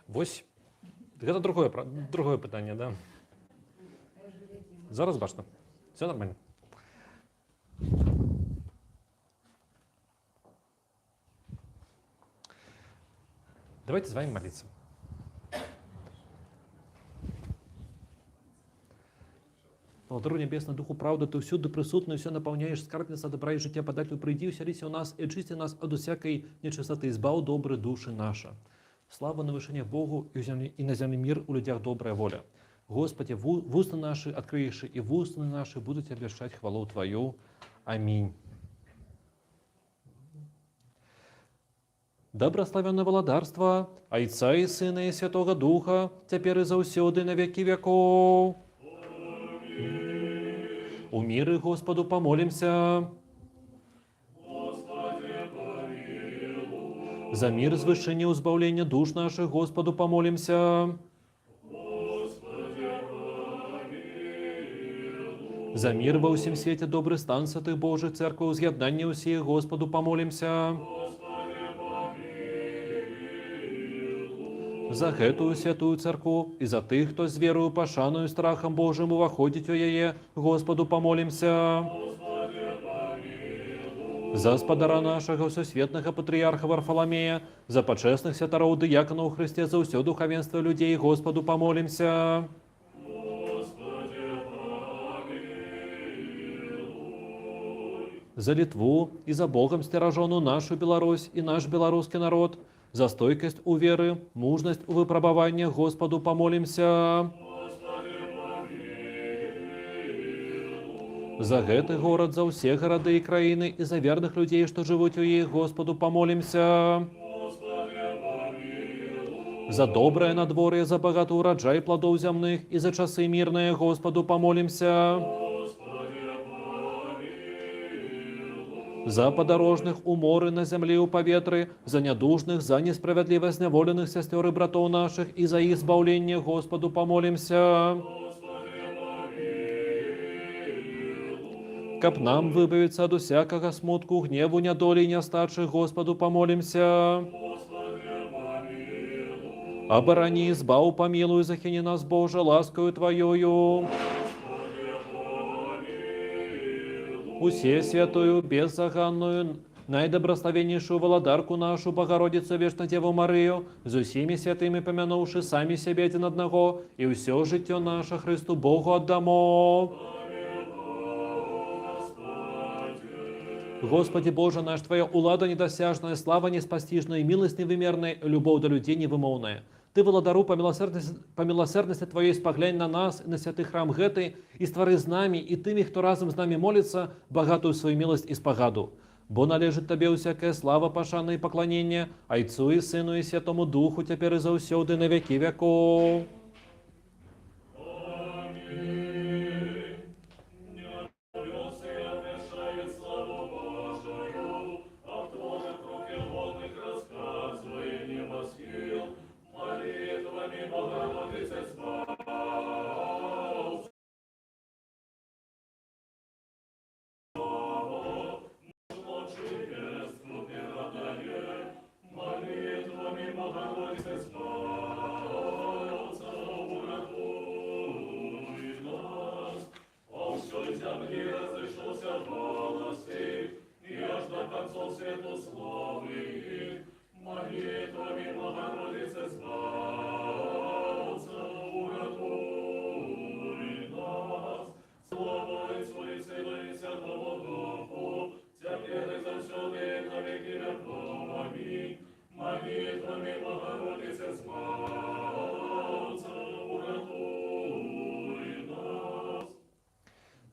Вось. Гэта другое пытанне, да. Зараз бачна. Все нормально. Давайте с вами молиться. Благодарю Небесный Духу правды, Ты всюду присутный, все наполняешь, скарбница добра и життя подателю, прийди, уселися у нас и очисти нас от всякой нечистоты, избав добрые души наши. Слава на вышине Богу и на земле мир у людях добрая воля. Господи, в уста наши открыешь, и в уста наши будут обещать хвалу Твою. Аминь. Доброславенное владарство, Отца и Сына и Святого Духа, теперь и заўсёды на веки веков. У миры Господу помолимся. За мир, звышение, избавление душ наших Господу помолимся. За мир во всем свете, добрый стан святых Божий, церковь, з'єднання усіх Господу помолимся. За гэтую святую церкву и за тых, кто с верою, пошаною, страхом Божьим увоходить у яе, Господу помолимся. За Господара нашего всесветного патриарха Варфоломея, за почестных святаров диаконов Христе, за все духовенство людей, Господу помолимся. За Литву и за Богом стерожену нашу Беларусь и наш белорусский народ, за стойкость у веры, мужность у выпробования, Господу помолимся. За гэты город, за все города и краины, и за верных людей, что живут у их, Господу помолимся. За доброе надворье, за богатый урожай плодов земных, и за часы мирные, Господу помолимся. За подорожных уморы на земле у поветры, за недужных, за несправедливость неволенных сестер и братов наших, и за их избавление, Господу помолимся. Каб нам выбавиться от всякого смутку, гневу, недоли и нестачи, Господу помолимся. Оборони, избав, помилуй, захини нас, Боже, ласкою Твоею. Усе святую, беззаганную, наидобрословеннейшую владарку нашу, Богородицу Вечно Деву Марию, за всеми святыми помянувши сами себе один одного, и все житье наше Христу Богу отдамо. Господи Боже наш, Твоя улада недосяжная, слава неспостижная, милость невымерная, любовь до людей невымовная. Ты, владару, по милосердности Твоей споглянь на нас и на святый храм гэты, и створи з нами, и тыми, кто разом с нами молится, богатую свою милость и спогаду. Бо належит Тебе всякая слава, пошана и поклонение, Отцу и Сыну и Святому Духу, теперь и заусёды на веки веков.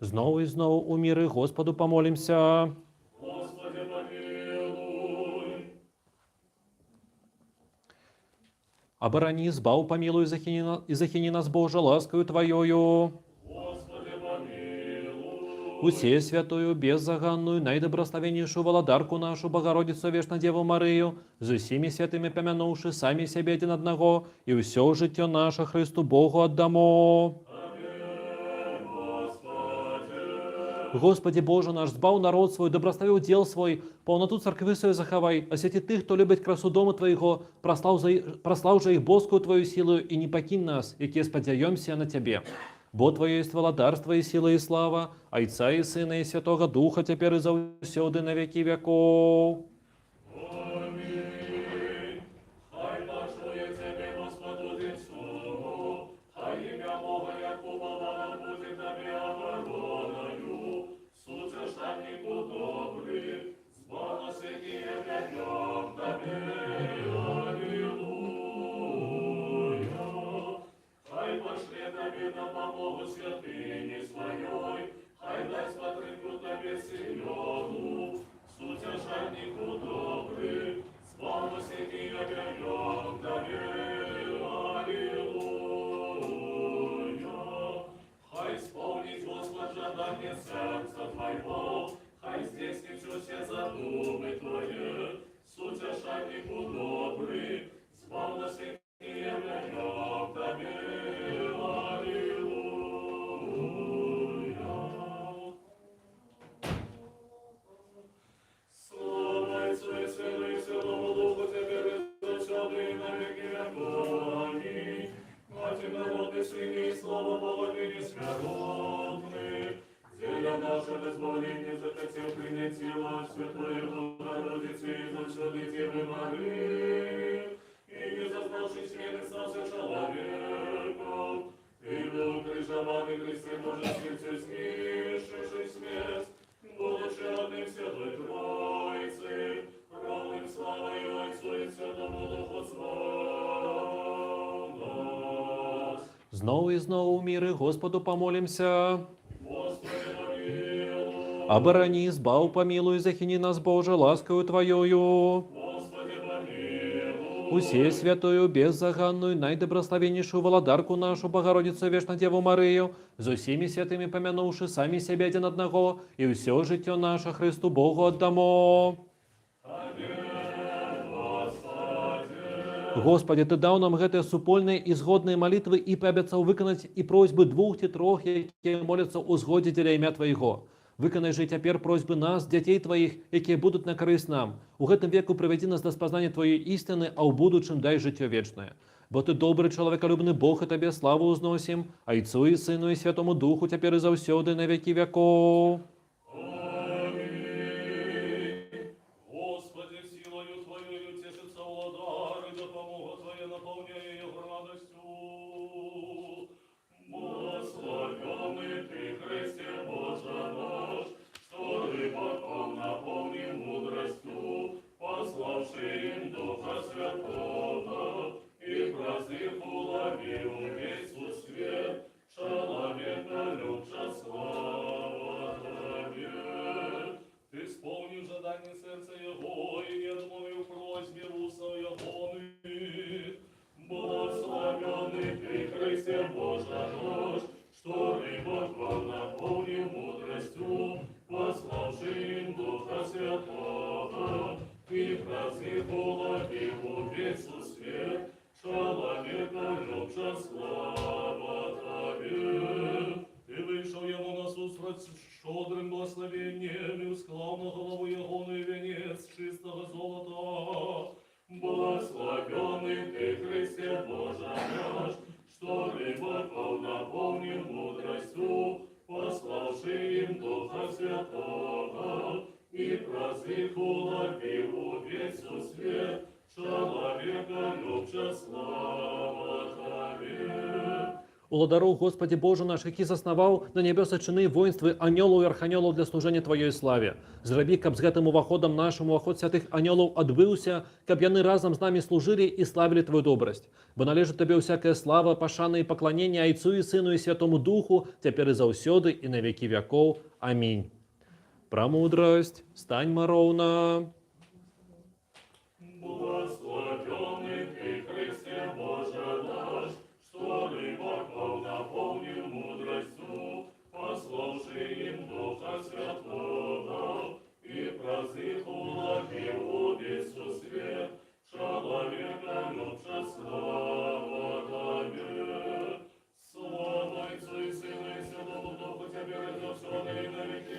Знову и знову у миры Господу помолимся. Господи, помилуй. Оборони, избав, помилуй, и захини нас, Боже, ласкою Твоею. Господи, помилуй. Усе святую, беззаганную, наидобрословеннейшую владарку нашу, Богородицу Вечно Деву Марию, за всеми святыми помянувши сами себе один одного, и все житье наше Христу Богу отдамо. Господи Боже наш, збав народ свой, доброставив дел свой, полноту церкви своей заховай, освяти тих, хто любить красу дому Твоего, прослав же их боскую Твою силою, и не покинь нас, яке сподяемся на Тебе. Бо Твое есть володарство и сила и слава, Отца и Сына и Святого Духа, теперь и завсёды на веки веков. Аминь. Хай пошлє тебе, Господу Отцу, хай ім'я Бога, як уповано, буде тобі обороною. Сутешальнику добрий, збавно святі в'ядем тобі. Аллилуйя. Хай пошлє тобі на помогу святині своєї, хай дасть подтримку тобі сильону. Сутешальнику добрий, славу святі в'ядем тобі. Аллилуйя. Хай сповнить Господь жадання серця твоего, хай здійснить все задуми твої. Сутешальнику добрий, славу святі в'ядем тобі. Аллилуйя. Слава Отцу и Сыну и Святому Духу, теперь и завсёды и на веки веков. Аминь. Мати народы, свини, и слава Богу, ныне смиренных. Зеля наше безболение захотел принять тело Святой Богородицы и завсёды Девы Марии. И не зазнавший смены стался человеком. И был крыжованный Христе Божий сердце снишивший смерть, будучи одним Святой Троицы, ровным славою Отцу и Святому Духу слав нас. Знову и знову в мире Господу помолимся. Господи, помилуй. Оборони, избав, помилуй, захини нас, Боже, ласкою Твоею. Господи, помилуй. Усе святую, беззаганную, найдобрословеннейшую володарку нашу, Богородицу Вечно Деву Марию, за всеми святыми помянувши сами себя один одного, и все житье наше Христу Богу отдамо. Господи, Ты дал нам гэтые супольные и згодные молитвы и пообещал выконать и просьбы двух и трех, які молятся у згоді для ім'я Твоего. Виконай же тепер просьбы нас, дітей Твоих, які будуть на користь нам. У гэтым веку приведи нас до спознания Твоей истины, а у будущем дай житье вечное. Бо Ты добрый, человеколюбный Бог, и Тебе славу узносим, Отцу и Сыну и Святому Духу, теперь и завсёды на веки веков. Господи, силою Твоею тешится владар, и допомога Твоя наполняя его радостью. Благословенный Ты, Христе Боже наш, что рыбаком наполнил мудростью, пославший им Духа Святого, и праздник уловил весь свет, человека любча слава Тебе. Ты исполнил жадание сердца его, и не отмовил просьбе уста ягоных. Благословенный Ты, Христе Боже наш, что рыбаком наполнил мудростью, пославший им Духа Святого, и праздник уловил весь свет, человека любча слава Тебе. Ты вышел ему насустрать щедрым благословением и усклал на голову ягоный венец чистого золота. Благословенный Ты, Христе Боже наш, что рыбаков наполнил мудростью, пославший им Духа Святого, и праздник уловил весь свет, человека любча слава Тебе. Уладару, Господи Боже наш, який заснаваў на небеса чыны воінствы анёлаў і арханёлаў для служэння Тваёй славе. Зрабі, каб з гэтым уваходам нашым уваход святых анёлаў адбыўся, каб яны разам з намі служылі і славілі Твою добрасць. Бо належыць Табе ўсякая слава, пашана і пакланенне Айцу і Сыну і Святому Духу, цяпер і заўсёды і на векі вякоў. Амінь. Прамудрасць, стань мароўна. Благословенный Ты, Христе Боже наш, что рыбаков наполнил мудростью, пославший им Духа Святого, и праздник уловил весь свет, человека любча слава Тебе. Слава Отцу и Сыну и Святому Духу, Тебе и завсёды и на веки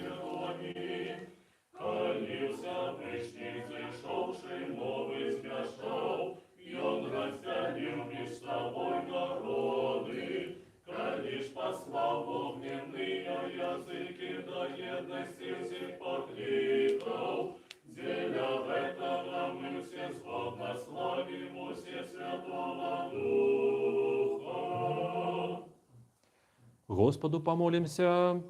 Господу помолимся.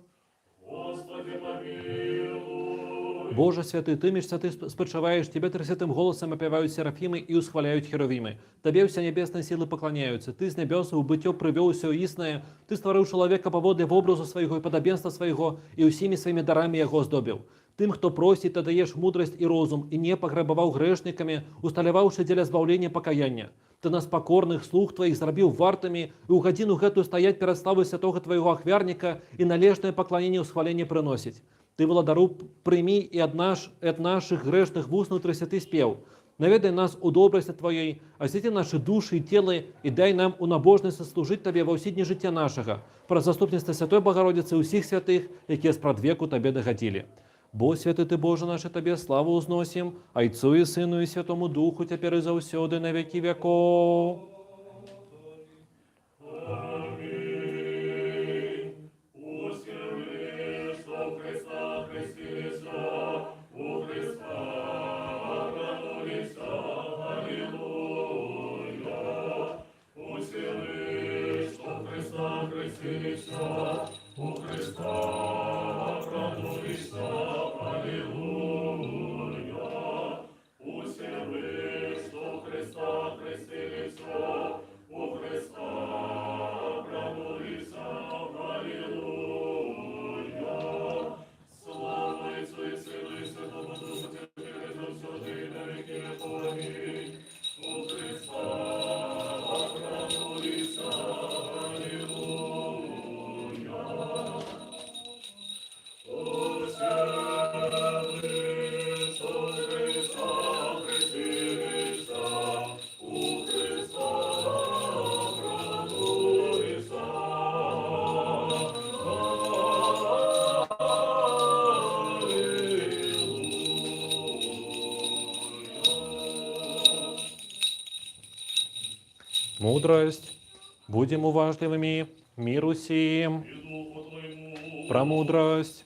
Господи, помилуй. Боже святый, Ты меж святых спочиваешь, Тебе тридцатым голосом опевают серафимы и усхваляют херувимы. Тебе все небесные силы поклоняются. Ты с небес в бытие привел все истинное. Ты створил человека по воде в образу своего и подобенства своего, и усими своими дарами его сдобил. Тым, хто просит, ты даешь мудрость и розум, и не пограбовал грешниками, усталяваўшы дзеля збаўлення пакаяння. Ты нас покорных слуг твоих зрабіў вартами, и у гадзіну гэтую стаять перед славой святого твоего ахвярника и належное поклонение усхваление приносить. Ты, владару, прими и от наших грешных вуснув тридцати спев. Наведай нас у добрости Твоей, освети наши души и телы, и дай нам у набожности служить Тебе во ўсе дні життя нашего, про заступництво Святой Богородицы усіх святых, які спрадвеку Тебе догодили. Бо святый Ты, Боже наш, Тебе славу узносим, Отцу и Сыну и Святому Духу, теперь и завсёды на веки веков. Мудрость. Будем уважливыми, миру сим. И Духу Твоему. Промудрость.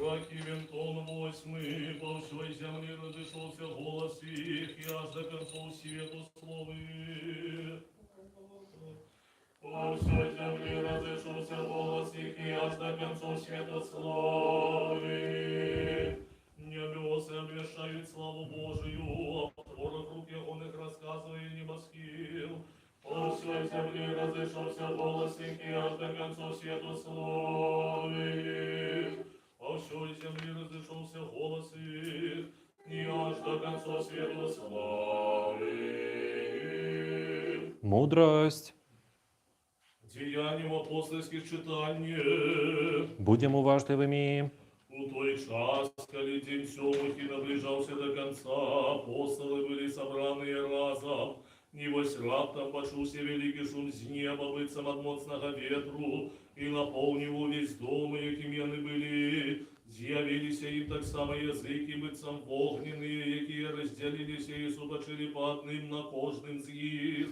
Раки винтон восьмы, по всей земле разошелся голос их, и аж до концов свету словы. По всей земле разошелся голос их, и аж до концов свету словы. Небеса обвешают славу Божию, о порах рук он их рассказывая небосхил. По всей земле разошелся голос их, и аж до концов свету славы. По всей земле разошелся голос их, и аж до конца света славы. Мудрость. Деянием апостольских читаний. Будем уважливыми. У той час, коли день сёмых и наближался до конца, апостолы были собраны разом. Небось раптом почувся великий шум з неба, быццам от моцного ветру, и наполнил весь дом, якими они были. З'явилися им так само языки, быццам вогненные, якие разделилися и субачили по одним на кожным з их.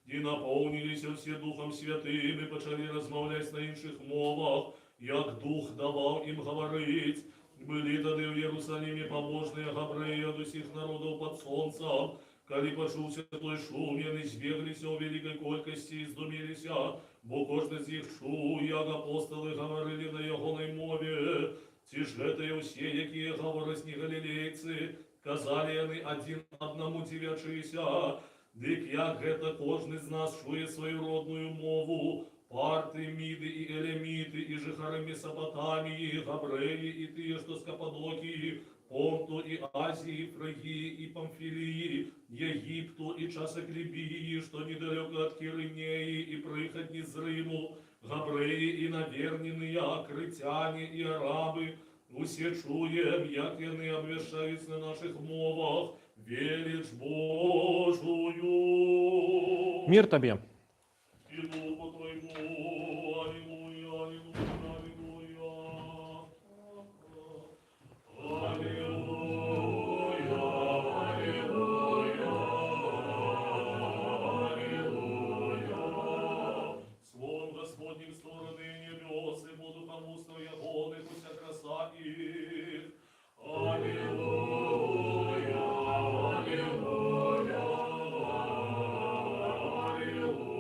И наполнились все Духом Святым, и почали размовлять на інших мовах, як Дух давал им говорить. Были тады в Иерусалиме побожные габреи от усіх народов под солнцем. Коли почувся той шум, яны збеглися у великой колькости и здумілися, бо кожен з їх чув, як апостоли говорили на ягоній мові. Ці ж гэта усі, які говорять не галілейці, казали яны один одному дивячися. Дик як гэта кожен з нас чує свою родную мову, парты, миды и элемиты, и жихары Месопотамии, Габреи, и тые, что с Каппадокии, Понту и Азии, Фригии и Памфилии, Египту и Часоклибии, что недалеко от Киринеи и приходни з Риму, Габреи и наверненные, критяне и арабы, усе чуем, як яны обвешаюсь на наших мовах, велич Божую. Мир Тебе. И Духу Твоему, аллилуйя, аллилуйя, аллилуйя. Аллилуйя, аллилуйя, аллилуйя. Словом Господним стороны небес, и по духам устов ягоны, пусть краса их. Аллилуйя, аллилуйя, аллилуйя.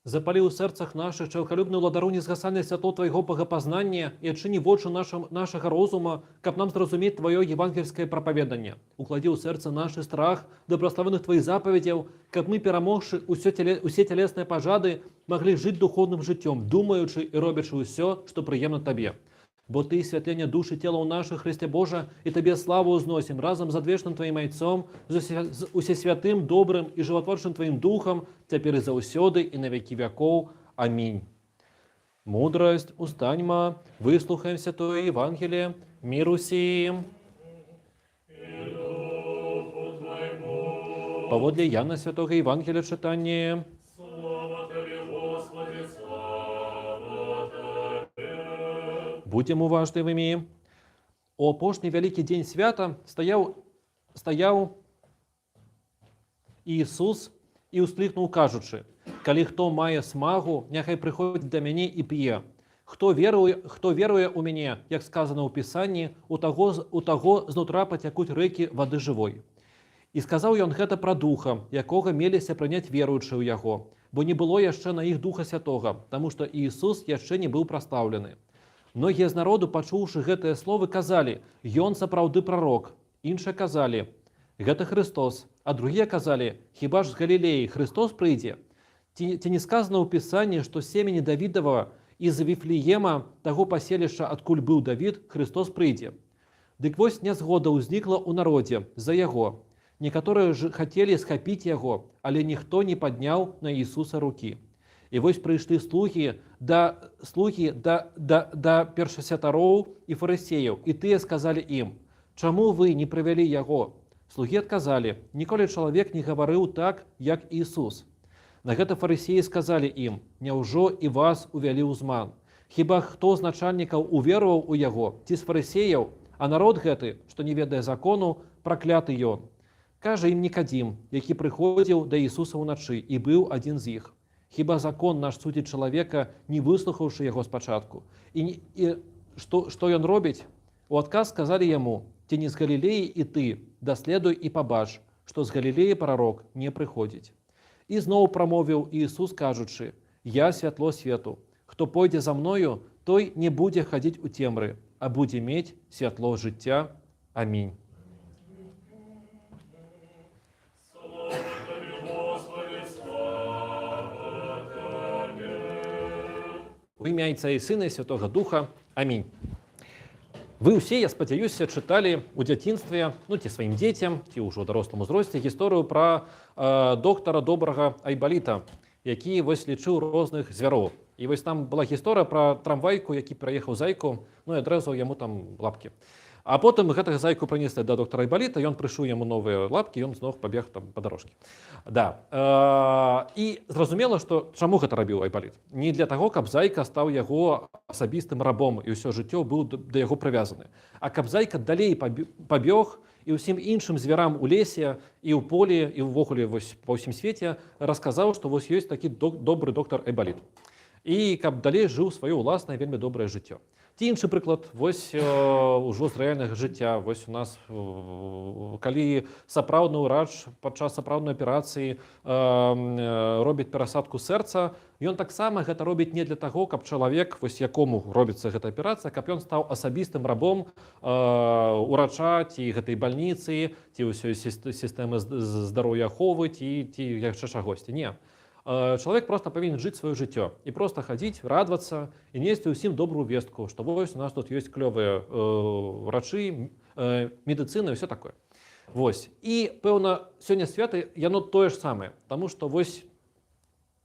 Запалі ў сэрцах нашых чалкалюбную ладару незгасальнае святло Твайго богапазнання і адчыні вочы нашага розума, каб нам зразумець Тваё евангельскае прапаведанне. Укладзі ў сэрца нашы страх добраславных Тваіх запаведзяў, каб мы, перамогшы усе цялесныя пажады, маглі жыць духоўным жыццём, думаючы і робячы ўсё, што прыемна Табе. Бо Ты святленне душы цела ў нашых, Христе Божа, і Табе славу ўзносім разам з адвечным Тваім айцом, з усесвятым, добрым і жыватворчым Тваім духам, цяпер і заўсёды і на векі вякоў. Амінь. Мудрасць, устаньма, выслухаем святое Евангелие, мир усім. Паводле Яна святого Евангелия читание. Будем уважливыми. У апошні вялікі дзень свята стаяў Ісус і ўсклікнуў, кажучы: «Калі хто мае смагу, няхай прыходзіць да мяне і п'е. Хто веруе ў мяне, як сказано ў Пісанні, у таго знутра пацякуць рэкі вады жывой». І сказаў ён гэта пра духа, якога меліся прыняць веруючыя ў яго, бо не было яшчэ на іх Духа Святога, таму што Ісус яшчэ не быў прастаўлены. Многія з народу, пачуўшы гэтыя словы, казалі: «Ён сапраўды прарок». Іншыя казалі: «Гэта Христос». А другія казалі: «Хіба ж з Галілеі Христос прыйдзе? Ці не сказано ў Пісанні, што семені Давідова і з Віфлеема, таго паселішча, адкуль быў Давід, Христос прыйдзе?» Дык вось нязгода ўзнікла ў народзе за яго. Некаторыя ж хацелі схапіць яго, але ніхто не падняў на Ісуса рукі. І вось прыйшлі слугі да першасвятароў і фарысеяў, і тыя сказалі ім: «Чаму вы не прывялі яго?» Слугі адказалі: «Ніколі чалавек не гаварыў так, як Ісус». На гэта фарысеі сказалі ім: «Няўжо і вас увялі ў зман? Хіба хто з начальнікаў увераваў у яго, ці з фарысеяў, а народ гэты, што не ведае закону, пракляты ён». Кажа ім Нікадзім, які прыходзіў да Ісуса ўначы і быў адзін з іх: «Хіба закон наш судзіць чалавека, не выслухаўшы яго спачатку? І што ён робіць?» У адказ сказалі яму: «Ці не з Галілеі і ты, даследуй і пабач, што з Галілеі прарок не прыходзіць». І зноў прамовіў Ісус, кажучы: «Я святло свету. Хто пойдзе за мною, той не будзе хадзіць у цемры, а будзе мець святло жыцця». Амінь. У імя Отца і Сына і Святого Духа. Амінь. Вы ўсе, я спадзяюся, чыталі ў дзяцінстве, ці сваім дзецям, ці ўжо ў дарослым узросце, гісторыю пра доктара добрага Айбаліта, які вось лічыў розных звяроў. І вось там была гісторыя пра трамвайку, які пераехаў зайку, і адрэзаў яму там лапкі. А потым гэтага зайку прынеслі да доктара Айбаліта, ён прышыў яму новыя лапкі, ён зноў пабег там па дарожкі. І зразумела, што чаму гэта рабіў Айбаліт? Не для таго, каб зайка стаў яго асабістым рабом і ўсё жыццё быў да яго прывязаны, а каб зайка далей пабег і ўсім іншым звярам у лесе і ў полі і ўвогуле па ўсім свеце расказаў, што вось ёсць такі добры доктар Айбаліт. І каб далей жыў сваё ўласнае вельмі добрае жыццё. Ці іншы прыклад, вось ужо з рэальнага жыцця, вось у нас, калі сапраўдны ўрач падчас сапраўднай аперацыі робіць перасадку сэрца, ён таксама гэта робіць не для таго, каб чалавек, вось якому робіцца гэта аперацыя, каб ён стаў асабістым рабом урача ці гэтай бальніцы, ці ўсёй сістэмы здароўя аховы, ці яшчэ чагосьці. Не. Чалавек проста павінен жыць сваё жыццё і проста хадзіць, радавацца і несці ўсім добрую вестку, што вось у нас тут ёсць клёвыя ўрачы, медыцына і ўсё такое. Вось. І, пэўна, сёння свята яно тое ж самае, таму што вось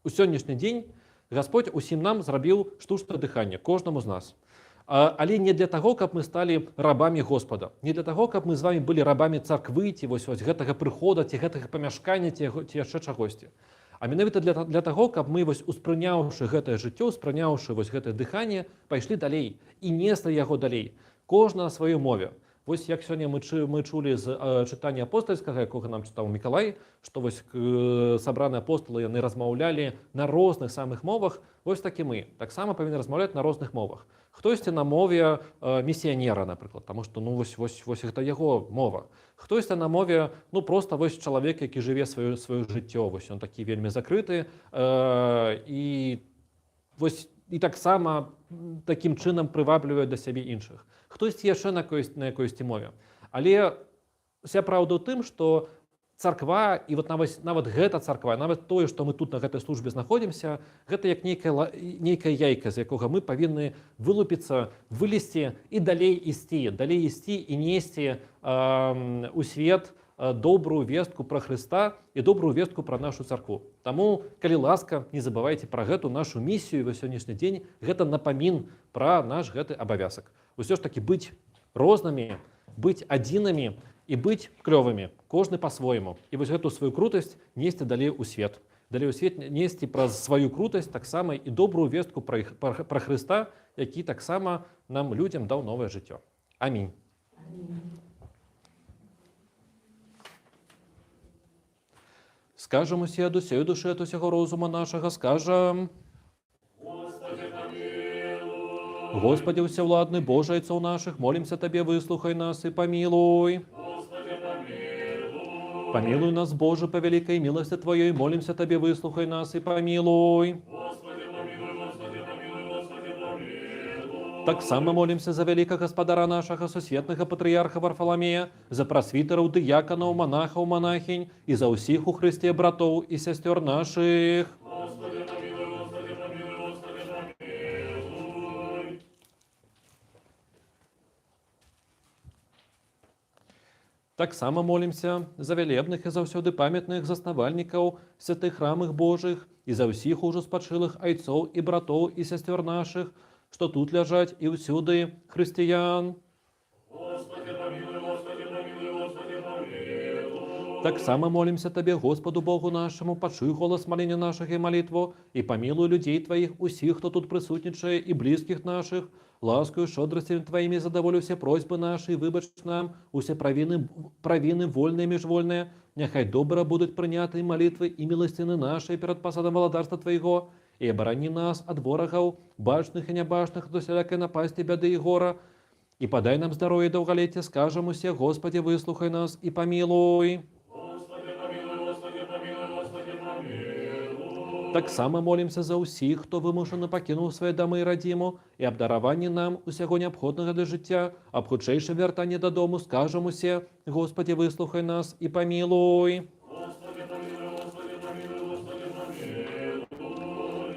у сённяшні дзень Гасподзь усім нам зрабіў штучнае дыханне, кожнаму з нас. Але не для таго, каб мы сталі рабамі Господа, не для таго, каб мы з вамі былі рабамі царквы, ці вось гэтага прыхода, ці гэтага памяшкання, ці яшчэ чагосьці. А менавіта для таго, каб мы, вось, успрыняўшы гэтае жыццё, успрыняўшы вось гэтае дыханне, пайшлі далей і неслі яго далей. Кожна на сваёй мове. Вось як сёння мы чулі з чытання апостальскага, якога нам чытаў Мікалай, што вось сабраныя апосталы, яны размаўлялі на розных самых мовах, вось так і мы таксама павінны размаўляць на розных мовах. хтосьці на мове місіянера, напрыклад, таму што ну вось гэта яго мова. Хтосьці на мове ну просто вось чалавек, які жыве сваё жыццё, вось ён такі вельмі закрыты і вось і таксама такім чынам прываблівае да сябе іншых. Хтосьці яшчэ на якойсьці мове. Але вся праўда ў тым, што царква і вот нават гэта царква, нават тое, што мы тут на гэтай службе знаходзімся, гэта як нейкая яйка, з якога мы павінны вылупіцца, вылезці і далей ісці і несці у свет добрую вестку пра Хрыста і добрую вестку пра нашу царкву. Таму, калі ласка, не забывайце пра гэту нашу місію на сённяшні дзень, гэта напамін пра наш гэты абавязак. Усё ж такі быць рознымі, быць адзінымі і быць клёвымі, кожны па-свойму. І вось гэту сваю крутасць несці далей у свет. Далей у свет несці праз сваю крутасць таксама і добрую вестку пра Хрыста, які таксама нам, людзям, даў новае жыццё. Амінь. Скажем усе ад усёй душы, ад усяго розума нашага, скажам: Господи, усевладны, Боже, Отцов наших, молимся Тебе, выслухай нас и помилуй. Помилуй нас, Боже, по великой милости Твоей, молимся Тебе, выслухай нас и помилуй. Так само молимся за великого Господара нашего, сусветного патриарха Варфоломея, за просвитеров, диаконов, монахов, монахинь, и за усіх у Христе братов и сестер наших. Так само молимся за велебных и заўсёды памятных заснавальнікаў святых храмах Божых и за ўсіх ужо спачылых айцоў и братоў и сестер наших, что тут ляжаць и усюды християн. Так само молимся Тебе, Господу Богу нашему, почуй голос моления наших и молитву, и помилуй людей Твоих, усіх, кто тут присутничає, и близких наших, ласкою, щодростями Твоими задоволю все просьбы наши, и выбач нам усе провины вольные и межвольные, нехай добро будут приняты молитвы и милостины наши перед посадом владарства Твоего, и оборони нас от ворогов, башных и небашных, до всякой напасти, беды и гора, и подай нам здоровье и долголетие, скажем усе, Господи, выслухай нас и помилуй. Так само молимся за усіх, хто вимушено покинув свої доми і радіму, і обдаровані нам усього необходного для життя, а б хутчейше вертання додому, скажемо усе, Господи, вислухай нас і помилуй.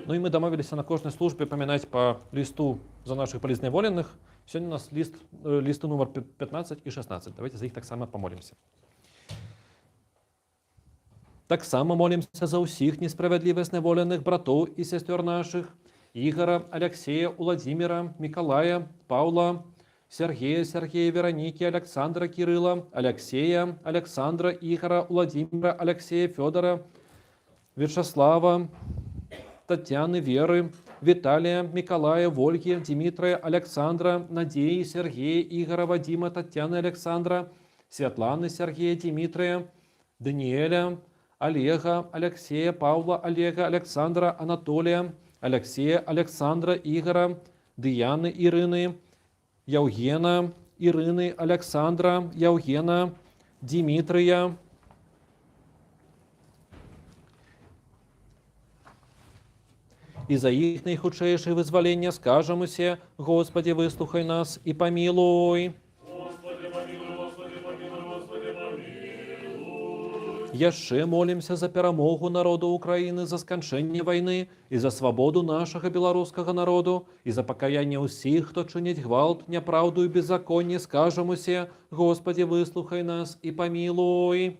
Ну і ми домовилися на кожній службі поминати по листу за наших полізневолених. Сьогодні у нас листи номер 15 і 16. Давайте за їх так само помолимося. Так само молимся за усіх несправедливо зневолених братов и сестер наших, Игора, Алексея, Владимира, Миколая, Павла, Сергея, Вероники, Александра, Кирилла, Алексея, Александра, Игора, Владимира, Алексея, Федора, Вячеслава, Татьяны, Веры, Виталия, Миколая, Ольги, Дмитрия, Александра, Надеи, Сергея, Игора, Вадима, Татьяны, Александра, Светланы, Сергея, Дмитрия, Даниэля, Олега, Алексея, Павла, Олега, Александра, Анатолия, Алексея, Александра, Игора, Дияны, Ирины, Евгена, Ирины, Александра, Евгена, Дмитрия, и за их наихудшейшее вызволение скажем усе, Господи, выслухай нас и помилуй. Яшчэ молимся за перамогу народу Украины, за сканчэнне войны и за свободу нашего белорусского народу, и за покаяние усіх, хто чыніць гвалт, няправду и беззаконие, скажем усе, Господи, выслухай нас и помилуй.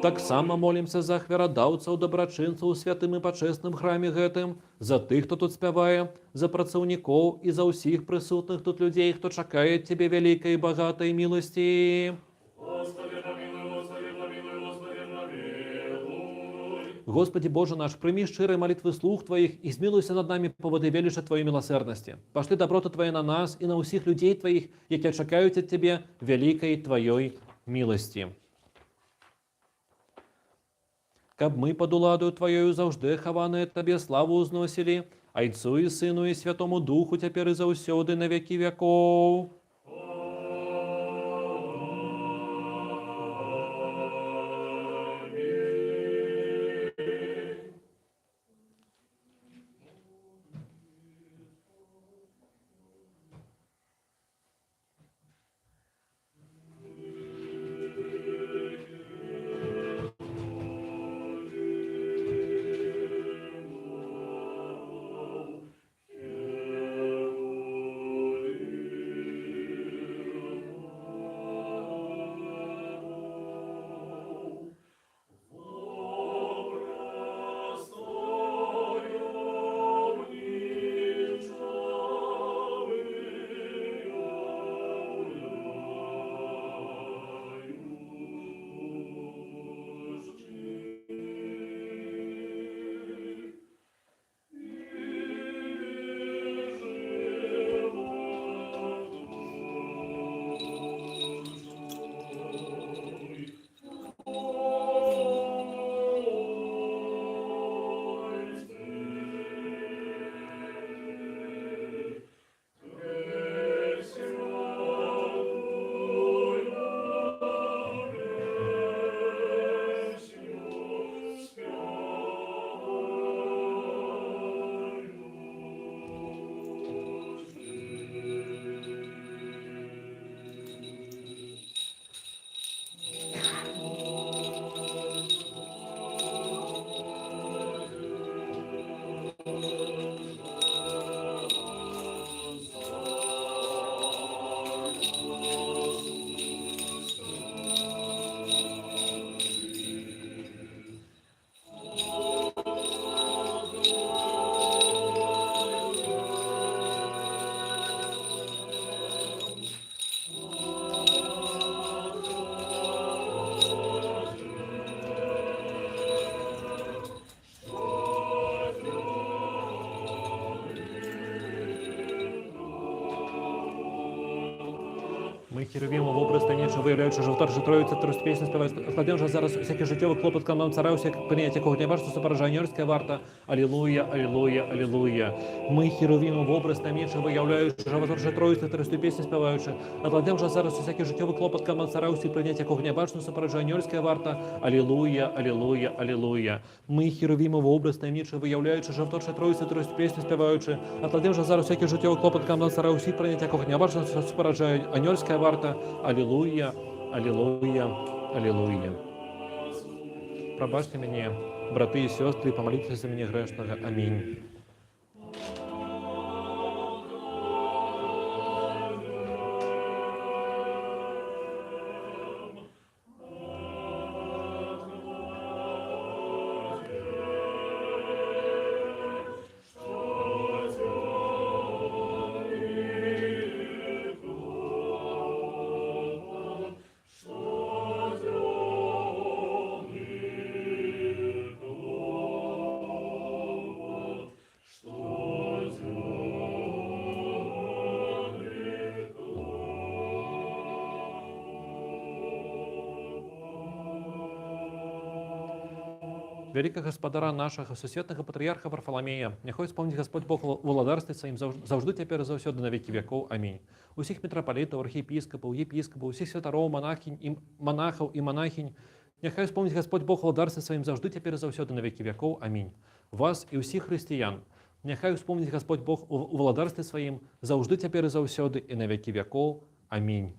Так само молимся за ахвярадаўцаў, дабрачынцаў у святым і пачэсным храме гэтым, за тых, хто тут спявае, за працаўнікоў і за ўсіх прысутных тут людзей, хто чакае ад Тебе вялікай і багатай міласці. Господи Боже наш, прыми шчырыя малітвы слуг Твоих и змилуйся над нами по воды велича Твоей милосердности. Пошли доброты Твои на нас и на усіх людей Твоих, які чакаюць ад Тебе вялікай Твоей милости. каб мы под уладою Твоею завжди хаваныя Табе славу узносілі, Айцу і Сыну і Святому Духу цяпер і заўсёды на векі вякоў. Ми хіровімо в образ таємничого, виявляючи, що вторше Троїця, тростю пісню співають, складемо вже зараз всякий життєвий клопот, коли нам царевся, як прийняття якого не бачиться, супережа аньорська варта. Алілуя, алілуя, алілуя. Ми хіровімо в образ таємничого, виявляючи, що вторше Троїця, тростю пісню співаючи, накладемо вже зараз всякий життєвий клопот, коли нам царевся, прийняття якого не бачиться, супережа аньорська варта. Алілуя, алілуя, алілуя. Ми хіровімо в образ таємничого, виявляючи, що вторше Троїця, тростю пісню співаючи, накладемо вже зараз всякий життєвий клопот, коли нам царевся, прийняття якого не бачиться, супережа аньорська варта. Алілуя, алілуя, алілуя. Пробачте мені, брати і сестри, помоліться за мене грешного. Амінь. Великого Господара нашого, всесвятного патріарха Варфоломея, нехай спомнить Господь Бог владарстві своїм завжди тепер і завсёды на віки веков. Амінь. Усіх митрополитів, архієпископів, єпископів, усіх святоров, монахів і монахинь, нехай спомнить Господь Бог владарстві своїм завжди тепер і завсёды на віки веков. Амінь. Вас і усіх християн, нехай спомнить Господь Бог у владарстві своїм завжди тепер і завсёды і на віки веков. Амінь.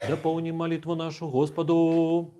Дополни молитву нашу Господу.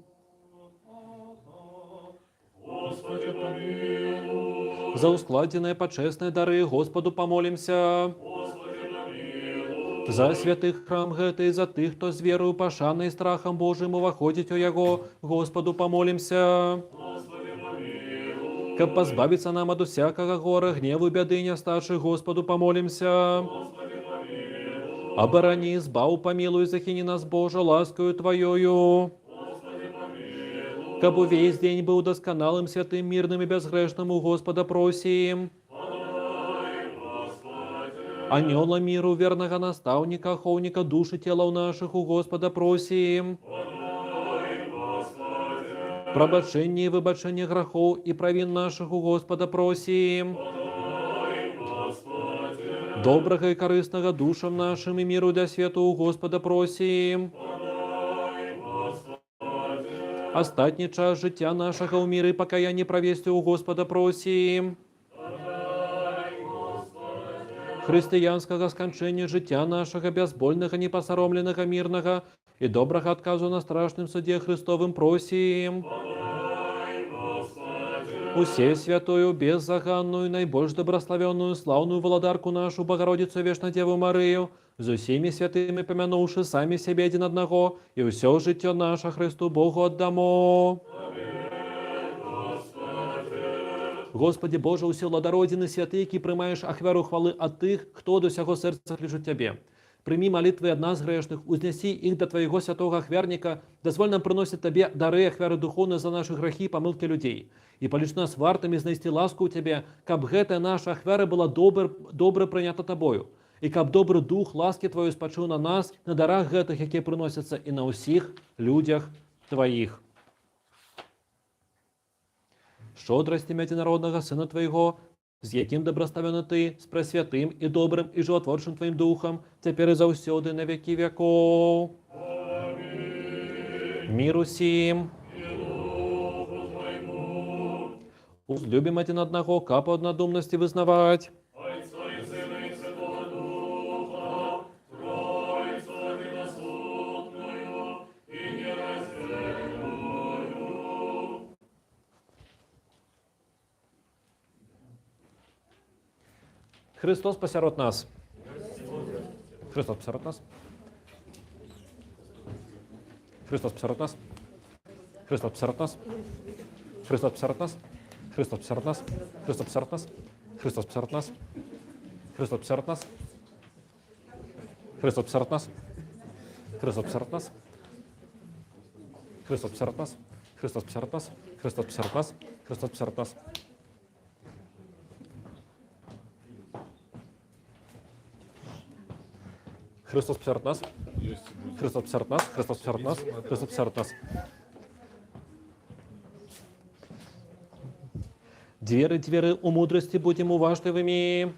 Господи, помилуй. За ускладенные почестные дары Господу помолимся. Господи, помилуй. За святых храм гэты, за тых, хто з верою пашанай страхом Божим уваходить у Яго, Господу помолимся. Господи, помилуй. Каб позбавиться нам от усякого гора, гневу, беды нестачи, Господу помолимся. Господи, помилуй. Оборони, избав, помилуй, захини нас, Боже, ласкою Твоею. Господи, помилуй. Кабу весь день был досконалым, святым, мирным и безгрешным, у Господа просим. Подай, Господи. Анёла миру, верного наставника, оховника души тела наших, у Господа просим. Подай, Господи. Пробачение и выбачение грехов и провин наших, у Господа просим. Подай, Господи. Доброго и корыстного душам нашим и миру для света, у Господа просим. Подай, Господи. Остатний час життя нашого у мирі і покаянні провести у Господа просим. Християнского скончения життя нашего, безбольного, непосоромленного, мирного и доброго отказу на страшном суде Христовым просим. Усе святую, беззаганную, наибольш добрословенную, славную владарку нашу, Богородицу Вечно Деву Марию, з усіми святими помянувши сами себе один одного, и все життя наше Христу Богу отдамо. Господи Боже, усі владородины святые, які приймаєш ахвяру хвали от тих, хто до сього серця лежить Тебе. Прими молитвы от нас грешных, узнеси их до Твоего святого ахвярника, дозволь нам приносить Тебе дары ахвяры духовные за наши грехи и помилки людей. И полиш нас вартами знайти ласку у Тебе, каб гэта наша ахвяра была добре прийнята Тобою. І каб добрий дух ласки Твоєї спочив на нас, на дарах гэтых, які приносяться, і на усіх людях Твоїх. Щодрості єдинородного Сина Твоєго, з яким доброставлено Ти, з пресвятим і добрим і животворчим Твоїм Духом, тепер і завсюди на віки віков. Мир усім. Узлюбим один одного, капа однодумності визнавать. Христос посеред нас. Христос посеред нас. Христос посеред нас. Христос посеред нас. Христос посеред нас. Христос посеред нас. Христос посеред нас. Христос посеред нас. Христос посеред нас. Христос посеред нас. Христос посеред нас. Христос посеред нас. Христос посеред нас. Христос посеред нас. Христос посеред нас. Христос посеред нас. Христос посеред нас. Христос посеред нас. Христос посеред нас. Двери, у мудрости будем уважливыми.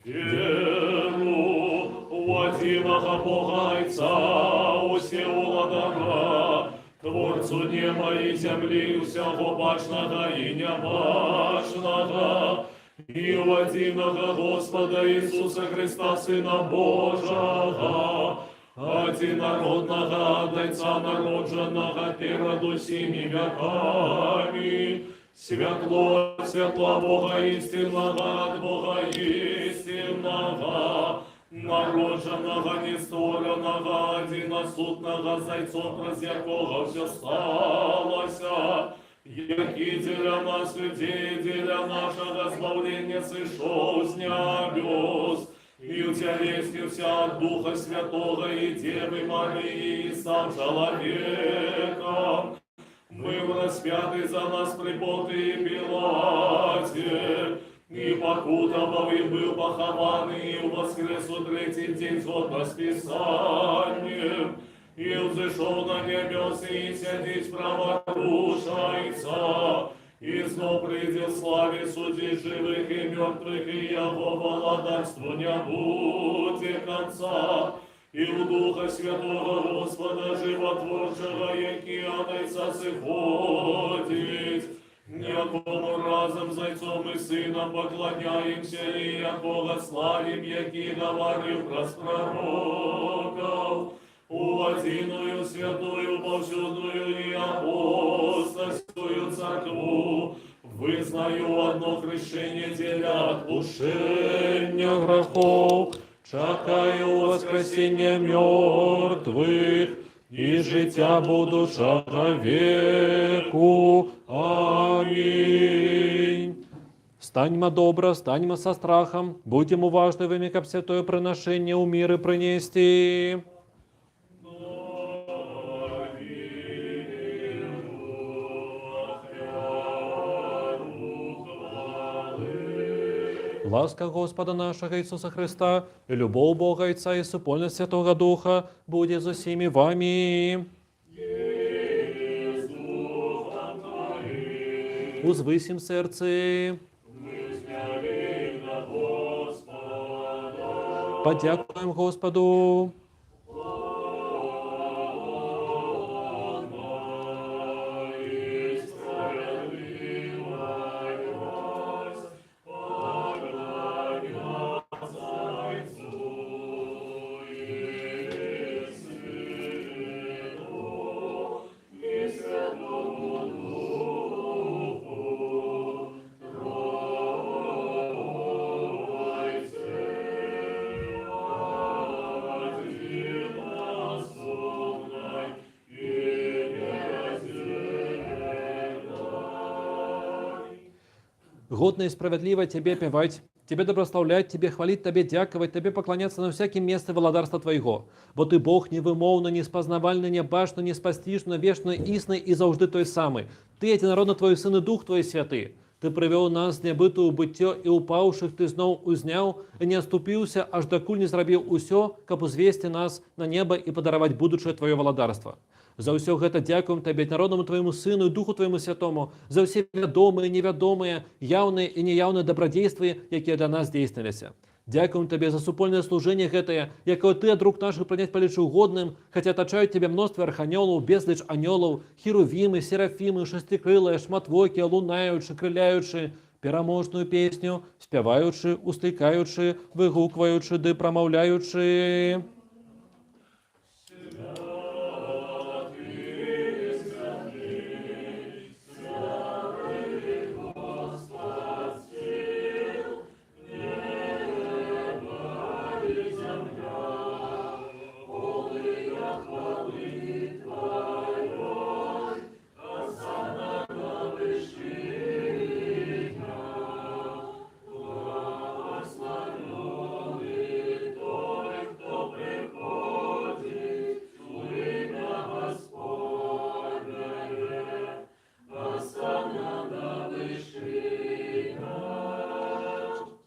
Веру Вадимага Бога Отца, усего владара, Творцу неба и земли, всего бачного и небачного, и Вадимага Господа Иисуса Христа, Сына Божьего, одинородного от Отца народженного перед усими веками, светло Бога истинного от Бога истинного, народженного, нестворенного, одиносутного, зайцом, раз якого все сталося, який для нас людей, для нашего збавления сышел с небес, и утелесился от Духа Святого и Девы Марии, и сам человеком, был распятый за нас при Понтии Пилате, и покутовал, и был похован, и воскрес в третий день згодно с Писанием, и взошел на небесы, и сидит праворушайца, и снова придет в славе судить живых и мертвых, и его владарству не будет конца. И у Духа Святого Господа Животворчего, який от Отца сиходить, якому разом Зайцом и Сыном поклоняемся, и якого славим, який говорил про пророков, единую святую, повсюдную и апостольскую церкву, вызнаю одно крещение для отпущения грехов, чекаю воскресіння мертвих і життя будучого веку. Аминь. Станьмо добро, станьмо со страхом, будем уважливыми, как святое приношение у мира принести. Ласка Господа нашего Иисуса Христа, и любовь Бога Отца и супольность Святого Духа будет за всеми вами. Узвысим сердце. Подякуем Господу. Годно и справедливо Тебе певать, Тебе доброславлять, Тебе хвалить, Тебе дяковать, Тебе поклоняться на всяким месте владарства Твоего. Бо Ты Бог невымовно, неспознавальный, небашно, неспостижно, вечно, истный и завжди той самый. Ты единородно Твой Сын и Дух Твой Святый. Ты привел нас в небытую быттё, и упавших Ты знов узнял, и не оступился, аж докуль не зрабіў усё, каб узвесці нас на небо и подаровать будучае Твое владарство. За ўсё гэта дзякуем Табе, народному Твоему Сыну и Духу Твоему Святому, за ўсе вядомыя і невядомыя, яўныя і неяўныя дабрадзействы, якія для нас здзейсніліся. Дзякуем Табе за супольнае служэнне гэтае, якое Ты ад рук нашых прыняць палічыў годным, хаця атачаюць Тебе мноства арханёлаў, безліч анёлаў, херувімы, серафімы, шасцікрылыя, шматвокія, лунаючы, крыляючы, пераможную песню, спяваючы, устыкаючы, выгукваючы ды прамаўляючы.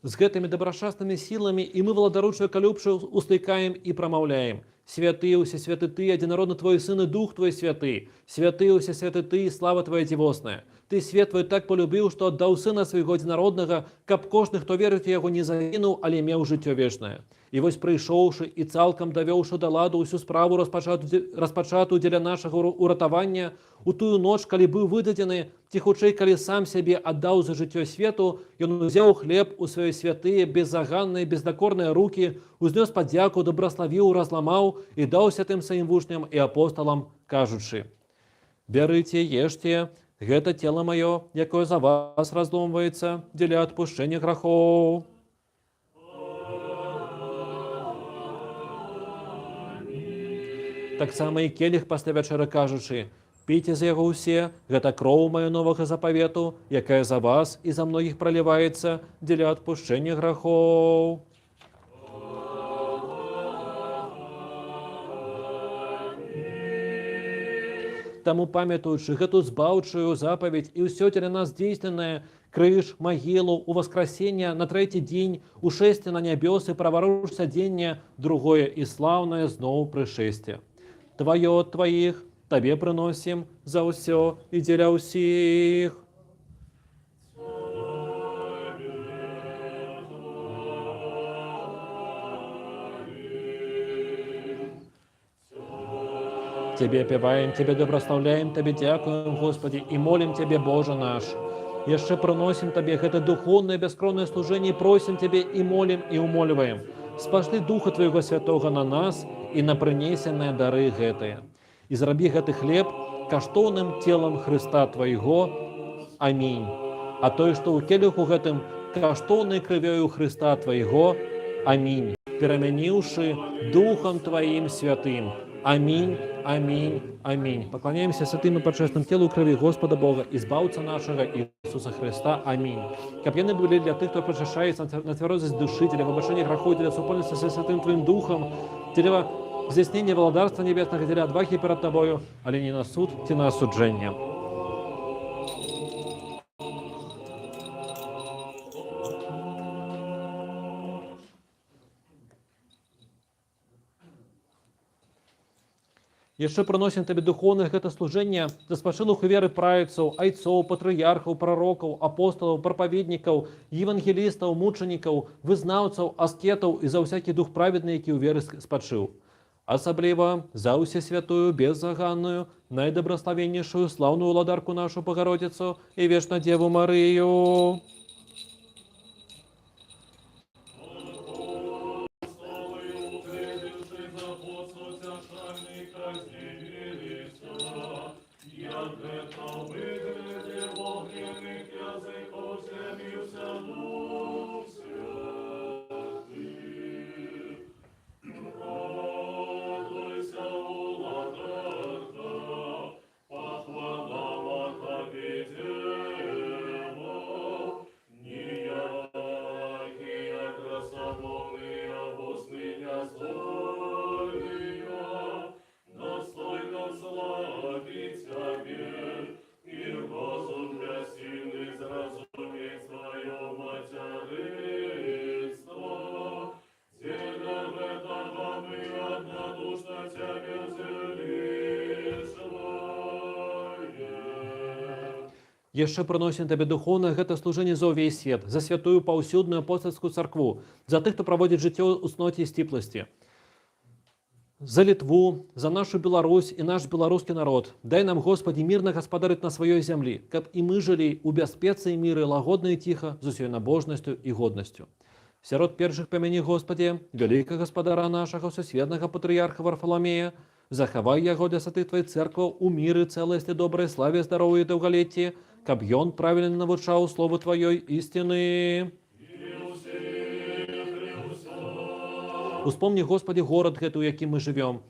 З гэтымі добрашчаснымі сіламі і мы, владаручыя калюбшы, устыкаем і прамаўляем. Святы, усе святы Ты, адзінародны Твой Сын і Дух Твой Святы. Святы, усе святы Ты, і слава Твоя дзівосная. Ты свет Твой так полюбіў, што аддаў Сына Свайго адзінароднага, каб кожны, хто верыць у Яго, не загінуў, але меў жыццё вечнае. І вось прыйшоўшы і цалкам давёўшы да ладу ўсю справу распачатую дзеля нашага уратавання, у тую ноч, калі быў выдадзены, ці хутчэй, калі сам сябе аддаў за жыццё свету, ён узяў хлеб у свае святыя, беззаганныя, бездакорныя рукі, узнёс падзяку, добраславіў, разламаў і даўся тым сваім вучням і апосталам, кажучы: «Бярыце, ешце, гэта цела маё, якое за вас разломваецца дзеля адпушчэння грахоў». Таксама і келіх пасля вячэры кажучы: «Піце з яго ўсе, гэта кроў мая новага запавету, якая за вас і за многіх праліваецца дзеля адпушчэння грахоў». Таму, памятаючы гэту збаўчую запаведь і ўсё дзеля нас здзейсненае, крыж, магілу, уваскрасення на трэці дзень, ушэсце на нябёсы, праваруш сядзення, другое і слаўнае зноў прышэсце. Тваё ад Тваіх, Табе прыносім за ўсё і дзеля ўсіх. Тебе певаем, Тебе доброславляем, Тебе дякуем, Господи, и молим Тебе, Боже наш. Яшчэ прыносім Табе гэта духовнае бяскроўнае служэнне, просім Тебе і молім і умольваем. Спашлі Духа Твоего Святого на нас і на прынесеныя дары гэтыя. І зрабі гэты хлеб каштоўным телам Хрыста Твайго. Амінь. А той, што ў келіху гэтым каштоўнай крывёю Хрыста Твайго. Амінь. Перамяніўшы Духом Твоим Святым. Аминь, аминь, аминь. Поклоняемся святым и почестным телу крови Господа Бога, избавца нашего Иисуса Христа. Аминь. Каб яны были для тех, кто причащается на твердость души, для выбачения грехов, для супольности со Святым Твоим Духом, для взяснения владарства небесного, для отваги перед Тобою, але не на суд, те на осуджение. Яшчэ прыносім Табе духоўнае гэта служэнне за спачылых у веры праецаў, айцоў, патрыярхаў, прарокаў, апосталаў, прапаведнікаў, евангелістаў, мучанікаў, вызнаўцаў, аскетаў і за ўсякі дух праведны, які ў веры спачыў. Асабліва за ўсесвятую, беззаганную, найдабраславеннейшую, слаўную ўладарку нашу Богородицу і вечна Деву Марыю. Яшчэ прыносім Табе духоўнае гэта служэнне за ўвесь свет, за святую паўсюдную апостольскую царкву, за тых, хто праводзіць жыццё ў цноце і сціпласці, за Літву, за нашу Беларусь і наш беларускі народ. Дай нам, Господі, мірна гаспадарыць на сваёй зямлі, каб і мы жылі ў бяспецы і міры, лагодна і ціха, з усёй набожнасцю і годнасцю. Сярод першых памяні, Господі, вялікага гаспадара нашага, сусветнага патрыярха Варфаломея, захавай яго для святых Тваіх цэркваў у міры, цэласці, добрай славе, здароўі і даўгалецці, каб ён правільна навучаў слову Тваёй істины. Успомні, Господі, горад гэты, у якім мы жывём,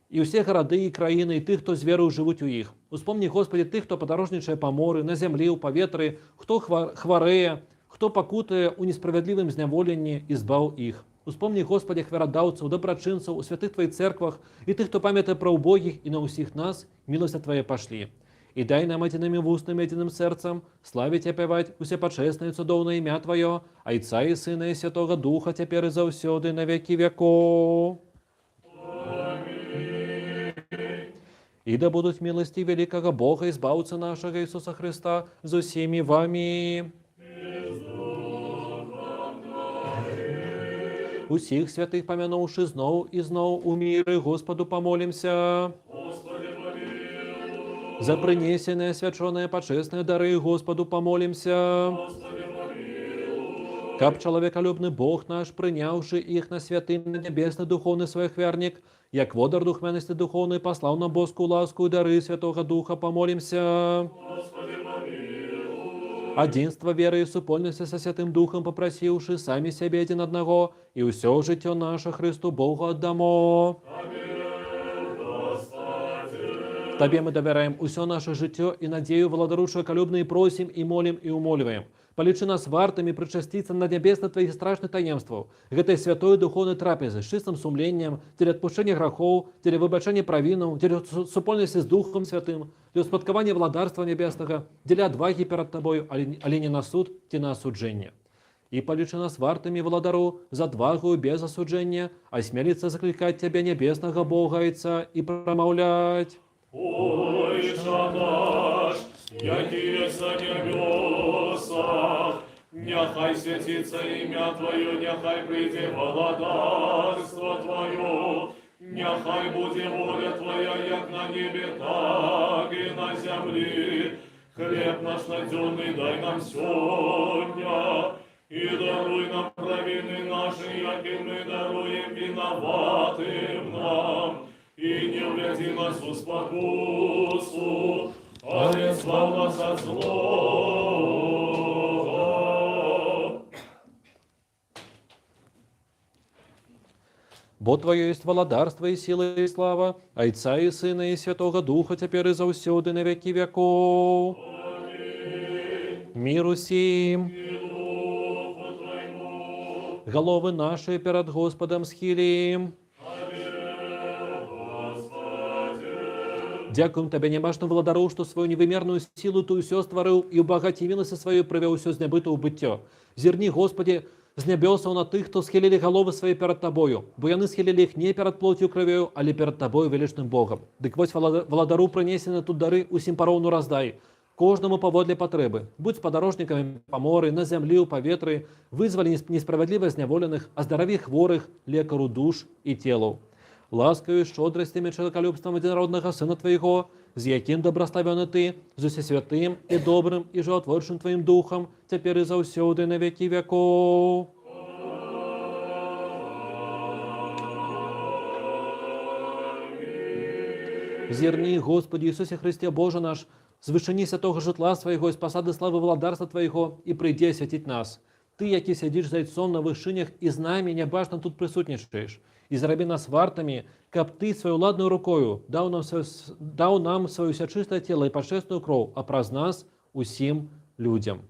і ўсе гарады і краіны, і тых, хто з верою жывуць у іх. Успомні, Господі, тых, хто падарожнічае па моры, на зямлі, ў паветры, хто хварэе, хто пакутае ў несправядлівым зняволенні, і збаў іх. Успомні, Господі, хварадаўцаў, дабрачынцаў у святых Тваіх цэрквах і тых, хто памятае пра ўбогіх, і на ўсіх нас міласць Твая пашлі. І дай нам адзінымі вустамі, адзіным сэрцам славіць і апяваць усе пачэснае і цудоўнае імя Тваё, Айца і Сына і Святога Духа, цяпер і заўсёды на векі векоў. І да будуць міласці вялікага Бога і збаўцы нашага Ісуса Христа з усімі вамі. Усіх святых памянуўшы зноў і зноў у міры, Господу памолімся. За прынесеныя свячоныя пачэсныя дары Господу памолімся. Каб чалавекалюбны Бог наш, прыняўшы іх на святы на нябесны духоўны свой ахвярнік, як водар духмянасці духоўнай, паслаў нам боску ласку і дары Святога Духа памолімся. Адзінства веры і супольнасці са Святым Духам папрасіўшы самі сябе адзін аднаго, і ўсё жыццё наша Хрысту Богу аддамо. Табе мы давяраем усё наше жыццё і надзею валадару чалавекалюбны, і просім, і молім, і умольваем. Палічы нас вартымі прычасціцца на нябесна Тваіх страшных таемстваў, гэтай святой духоўнай трапезы з чыстым сумленнем, дзеля адпушчэння грахоў, дзеля выбачэння правінаў, дзеля супольнасці з Духом Святым, для ўспадкавання владарства нябеснага, дзеля адвагі перад Табою, але не на суд ці на асуджэнне. І палічы нас вартымі валадару з адвагою без асуджэння, асмеліцца заклікаць Цябе, нябеснага Бога Айца, і прамаўляць: Отче наш, який єсть на небесах, няхай святиться ім'я Твоє, няхай прийде владарство Твоє, няхай буде воля Твоя, як на небі, так і на землі. Хліб наш надземний дай нам сьогодні, і даруй нам за вины наши, яки мы даруем виноватым нам, и не введи нас в спокусу, а избав нас от злого. Бо Твое есть владарство и сила и слава, Отца и Сына и Святого Духа, теперь и заусюды на веки веков. Миру сим. Головы наши перед Господом схилим. Дякуем Тебе, небашному владару, что свою невымерную силу Ту все створил и убогати милости свою привел все з небыта у быття. Зерни, Господи, з небеса на тих, хто схилили голови свої перед Тобою, бо яны схилили їх не перед плотью кров'ю, але перед Тобою величним Богом. Дик вось владару принесені тут дари усім поровну роздай, кожному поводле потреби. Будь сподорожниками по морі, на землі, у повітрі, визволи несправедливо зневолених, оздорови хворих, лекару душ і тілу. Ласкою, щодростями, человеколюбством единородного Сына Твоего, з яким доброславен Ты, з усесвятым и добрым и животворчим Твоим Духом, теперь и заусюды на веки веков. Зерни, Господи Иисусе Христе, Боже наш, з вышини святого житла Своего, из посады славы владарства Твоего, и прийди освятить нас. Ты, який сидиш за отцом на вышинях, и з нами небашно тут присутничаешь. І зроби нас вартами, каб Ты свою ладную рукою дал нам свое всечистое тело и пошестную кров, а праз нас усім людям.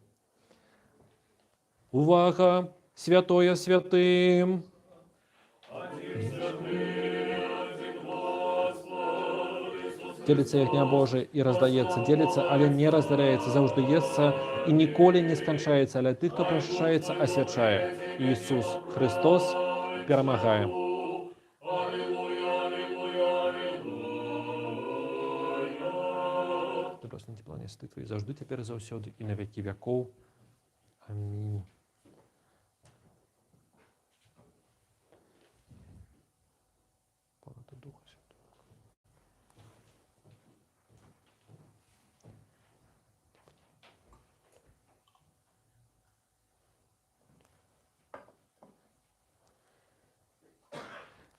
Увага! Святое святым! Делится ягня Божий и раздається, делится, але не раздаряется, завжди єсться и ніколи не скончається, але тих, хто прощається, освячає. Иисус Христос перемагає. Ты просто не тепла, не стыд твой, завжди теперь заусюди и на веки веков. Аминь. Поводу Духа Святого.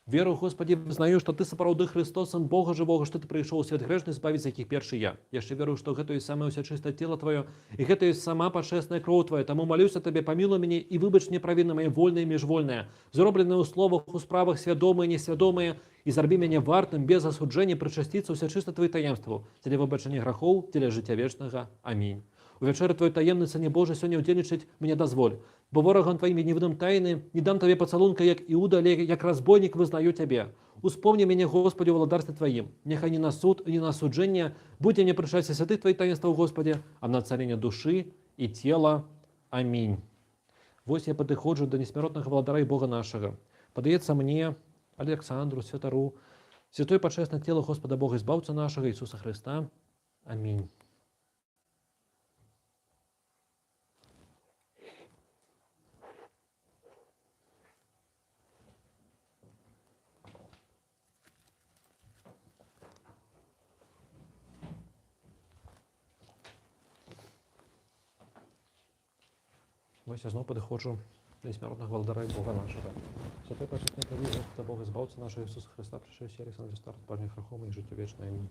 Веру, Господи, вызнаю, что Ты сапраўды Христос, Сын Бога Живого, что Ты пришел в свет грешный, избавить, з яких перший я. Я ще верую, что это есть самое все чистое тело Твое, и это есть сама подшестная кровь Твоя. Тому молюсь о Тебе, помилуй меня и выбачь мне провины мои вольные и межвольные, зробленные у словах, у справах, свядомые и несвядомые, и зарби меня вартым, без осуджения, причаститься все чисто Твои таемству, для выбачения грехов, для життя вечного. Аминь. У вечері Твоей таємний, Сыне Божий, сьогодні удельничать мені дозволь. Бо ворогам Твоим невидим тайны, не дам Тебе поцелунка, як Иуда, але як разбойник вызнаю Тебе. Успомни меня, Господи, в владарстве Твоим. Нехай ни на суд, ни на осуждение, будь мне причастие святых Твоих таинств, Господи, а на царение души и тела. Аминь. Вось я подыходжу до несмертного владара и Бога нашего. Подается мне, Александру, Святару, святое почестное тело Господа Бога, избавца нашего Иисуса Христа. Аминь. Ось я знову підходжу до несмертного владара і Бога нашого. Святой почесний Твій, Господа Бога, збавця нашого Ісуса Христа, пришедший в Александр Старт, пам'ять грехом і життя вічне. Амінь.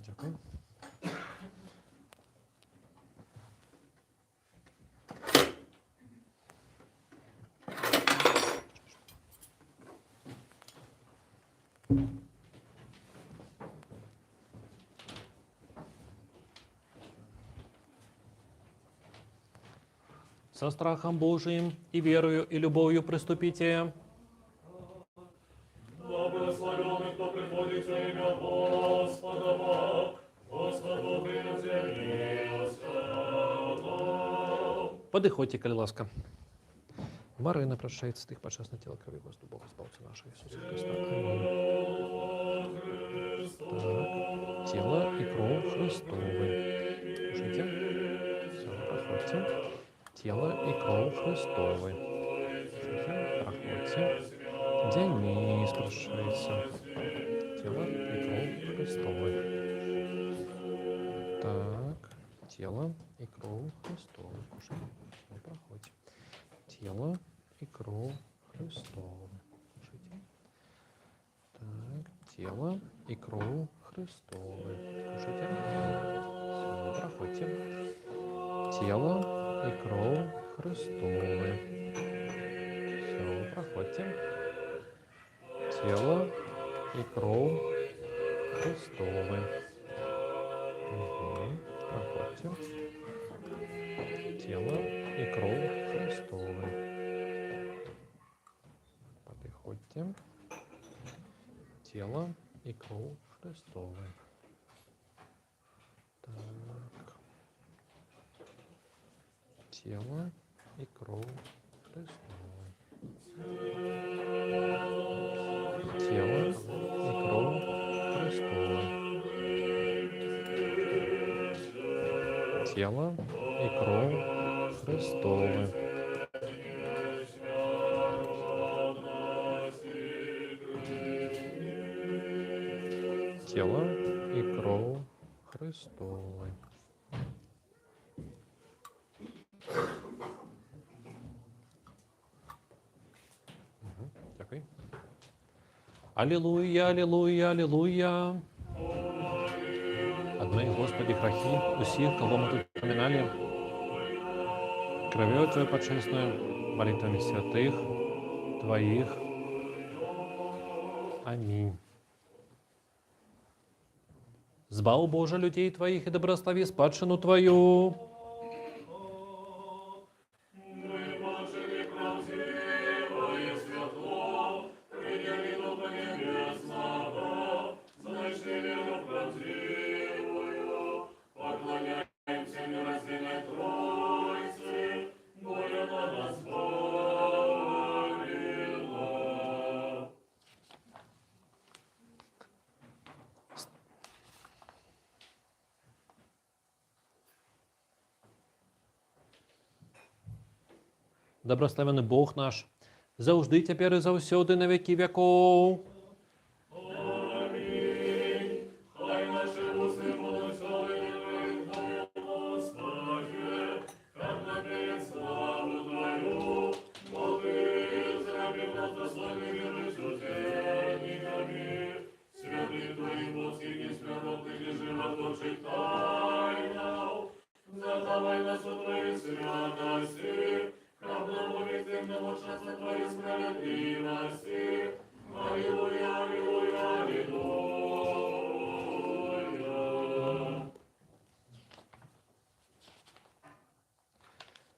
Дякую. Со страхом Божиим и верою и любовью приступите. Благословенный, кто приходит во имя Господа, Господу приземлился. Подыходьте, коли ласка. Марина прошает святых почесне тіло крови Господу Бога, Спасителя нашего Иисуса Христа. Аминь. Так, тело и кровь Христовы. Слушайте. Все, проходите. Тело и кровь Христовы. Слушайте, проходите. Денис прошается. Тело и кровь Христовы. Так, тело и кровь Христовы. Слушайте, все, проходите. Тело и кровь Христова. Слушайте. Так, тело и кровь Христовы. Слушайте. Все, проходите. Тело и кровь Христовы. Все, проходите. Тело и кровь Христовы. Угу. Проходите. Тело и кровь Христовы. Подходите. Тело и кровь Христовы. Так. Тело и кровь Христовы. Тело и кровь Христовы. Тело и кровь Христовы. Тело и кровь Христовы. Дякую. Аллилуйя, аллилуйя, аллилуйя. Одни, Господи, грехи усіх, кого мы тут поминали, кровью Твоей почестной, молитвами святых Твоих. Аминь. Збав, Боже, людей Твоих и доброслови спадщину Твою. Доброславений Бог наш, завжди, тепер і завсюди, на віки віков. Задавай нас у Твоей святости, Храбному земному часу Твоей справедливости. Аллилуйя, аллилуйя, аллилуйя.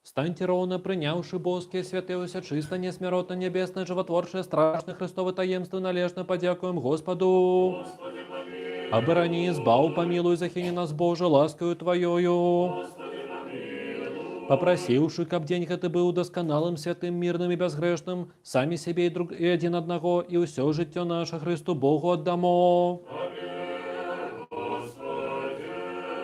Станьте ровно, принявши боские святеуся, чисто, несмиротно, небесное, животворшее, страшное Христово таемство, належно подякуем Господу. Господи, помилуй. Оборони, избав, помилуй, захини нас, Боже, ласкою Твоею. Господи, помилуй. Попросивши, каб день это был досконалым, святым, мирным и безгрешным, сами себе и один одного, и все життя наше Христу Богу отдамо.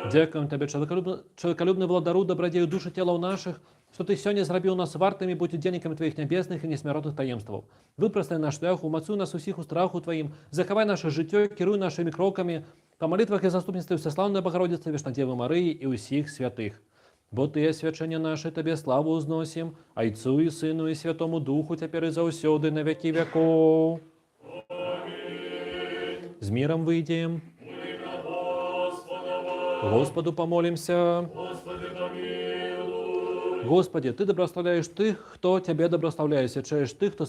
Дзякуем Табе, чалавекалюбны владару, дабрадзею душы целаў нашых, што Ты сёння зрабіў нас вартымі быць удзельнікамі Тваіх нябесных і несмяротных таемстваў. Выпрастай наш шлях, умацуй нас усіх у страху Тваім, захавай наше жыццё, кіруй нашымі крокамі, па малітвах і заступніцтве Всеслаўнай Богородицы, Вешнадзевы Марыі і ўсіх святых. Бо Ты, свячэнне наše, Табе славу узносім, Айцу і Сыну і Святому Духу, цяпер і заўсёды на вякі вякоў. З миром выйдем. Господу помолимся. Господи, Ты доброславляешь тых, хто Тебе доброславляе, сячаеш тых, хто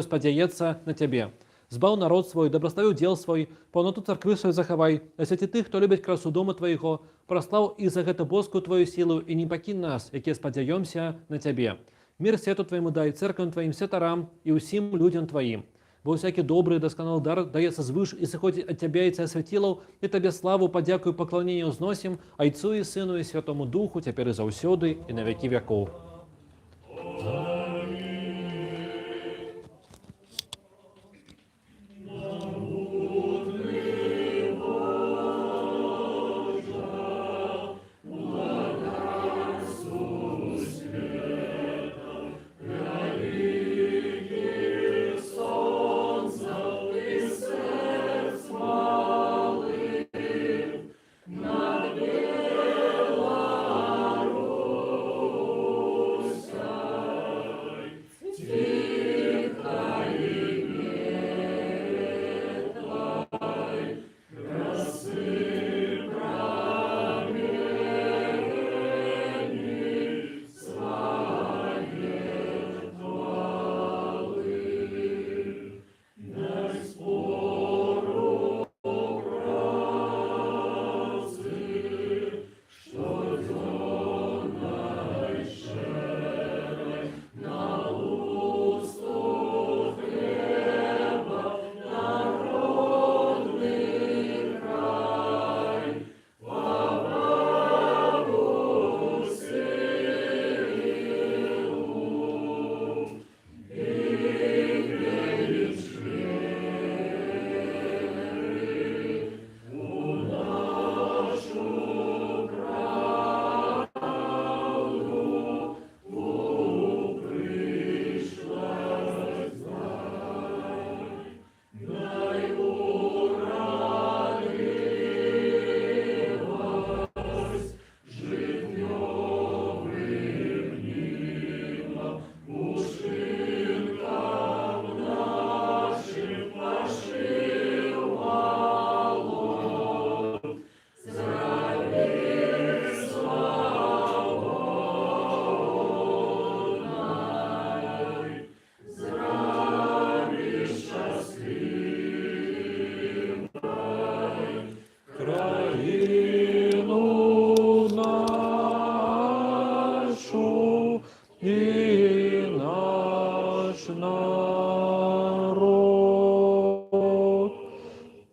спадзяецца на Тебе. Збаў народ свой, доброславіў дел свой, паўноту царквы свой захавай, асвяці тых, хто любіць красу дома Твайго, праслаў і за гэта боскую Твою сілу, і не пакінь нас, якія спадзяёмся на Цябе. Мир свету Твайму дай, церквам Тваім святарам і ўсім людям Тваім. Бо всякий добрый, досконал дар даецца звыш і сыходзіць ад Цябе і Ця свяцілаў, і Табе славу, падзякую, пакланенне ўзносім, Айцу і Сыну і Святому Духу, цяпер і заўсёды і на вякі вякоў.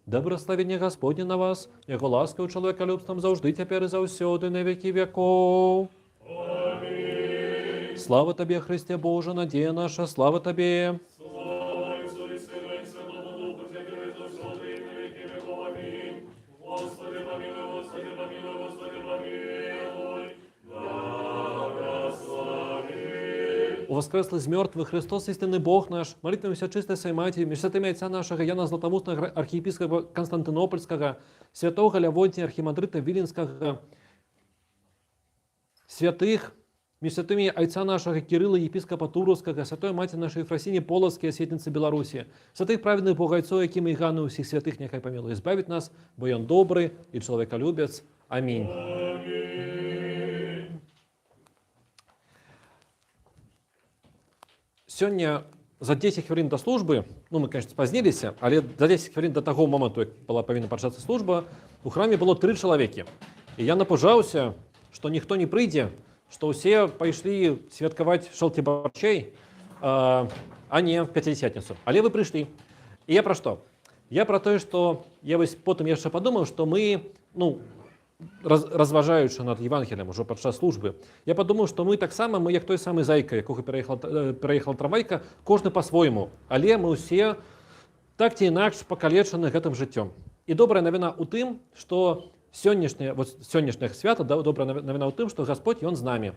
Доброславенне Господне на вас, Яго ласкаю чалавекалюбствам заўжды цяпер і заўсёды на вякі вякоў. Слава Табе, Христе Божа, надзея наша, слава Табе. Воскреслый из мертвых, Христос истинный Бог наш, молитвуемся чистой Своей Матери, между святыми отца нашего Яна Златоустного, архиепископа Константинопольского, святого Левонтия, архимандрита Виленского, святых, между святыми отца нашего Кирилла, епископа Туровского, святой Матери нашей Ефросині Полоцкой, светницы Беларуси, святых праведных Богайцов, яким и Гану всех святых, нехай помилуй, избавить нас, бо Он добрый и человеколюбец. Аминь. Сёння за 10 хвілін до службы, ну мы, конечно, спазніліся, але за 10 хвілін до таго моманту, як была павінна пачацца служба, у храме было 3 чалавекі. І я напужаўся, што ніхто не прыйдзе, што ўсе пайшлі святкаваць шалці-барчэй, а не в Пяцідзесятніцу. Але вы прыйшлі. І я пра што? Я пра тое, што я вось потым яшчэ падумаў, што мы, разважаючы над Евангеліем ужо падчас службы, я падумаў, што мы таксама, мы як той самы зайка, якога пераехала трамвайка, кожны па-свойму, але мы ўсе так ці інакш пакалечаны гэтым жыццём. І добрая навіна ў тым, што сённяшняе свята добрая навіна ў тым, што Гасподь ён з намі.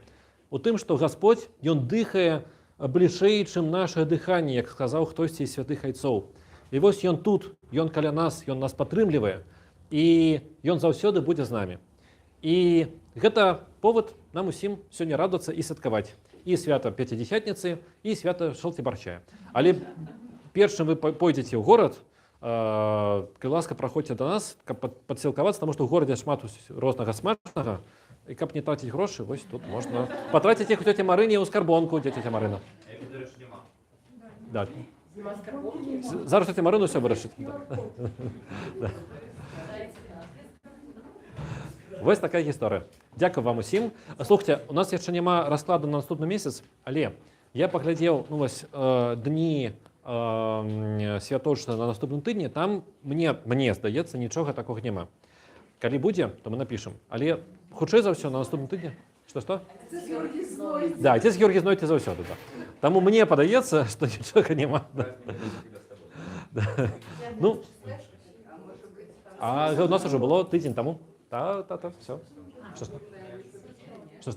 У тым, што Гасподь ён дыхае бліжэй, чым наше дыханне, як сказаў хтосьці з святых айцоў. І вось ён тут, ён каля нас, ён нас падтрымлівае, і ён заўсёды будзе з намі. І гэта повод нам усім сёння радавацца і святкаваць. І свята Пяцідзясятніцы, і свята Шалці-Барчая. Але перш чым вы пойдзеце ў горад, калі ласка, праходзьце да нас, каб падсілкавацца, таму што ў горадзе шмат рознага смачнага, і каб не траціць грошы, вось тут можна патраціць іх у цёце Марыне ў скарбонку, дзе цёця Марына. Да. Зараз цёця Марына ўсё вырашыць. Вось такая гісторыя. Дзякую вам усім. Слухайце, у нас яшчэ няма раскладу на наступны месяц, але я паглядзеў дні святочныя на наступным тыдні, там мне здаецца, нічога такога няма. Калі будзе, то мы напішам. Але хутчэй за ўсё на наступным тыдні. Што? Да, отец Георгій знойдзе заўсёды. Таму мне падаецца, што нічога няма. Ну, а у нас уже было тыдзень таму. Та, все. Что?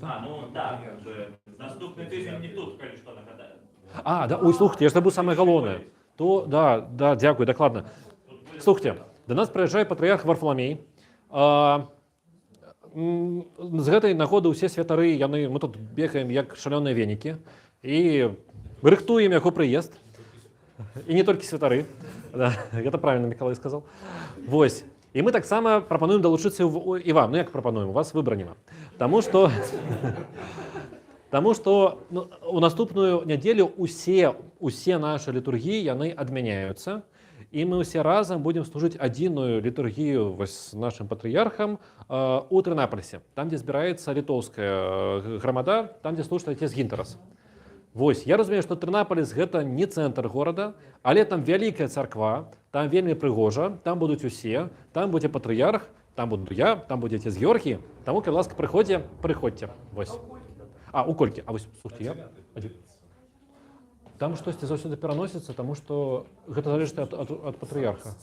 Ну да, как бы наступный тиждень не тут, калі што нагадаю. Да, ой, слухайте, я ж забыў самае галоўнае. То, да, дзякуй, дакладна. Слухайте, да нас прыязджае патрыярх Варфаламей. З гэтай нагоды ўсе святары, мы тут бегаем як шалёныя венікі і рыхтуем яго прыезд. І не толькі святары. Да, гэта правільна Мікалай сказаў. Вось. І мы таксама прапануем далучыцца і вам. Ну як прапануем? У вас выбара няма. Таму што у наступную нядзелю усе нашы літургіі яны адмяняюцца. І мы ўсе разам будзем служыць адзіную літургію з нашым патрыярхам у Трынаполісе. Там, дзе збіраецца літоўская грамада, там, дзе служыць отец Гінтарас. Вось, я разумею, што Трынаполіс гэта не цэнтр горада, але там вялікая царква, там вельмі прыгожа, там будуць усе, там будзе патрыярх, там буду я, там будзе отец Георгій. Таму, калі ласка, прыходзьце. Вось. У колькі? Вось, слухайте, я. Там штосьці заўсёды пераносіцца, таму што гэта залежыць ад патрыярха.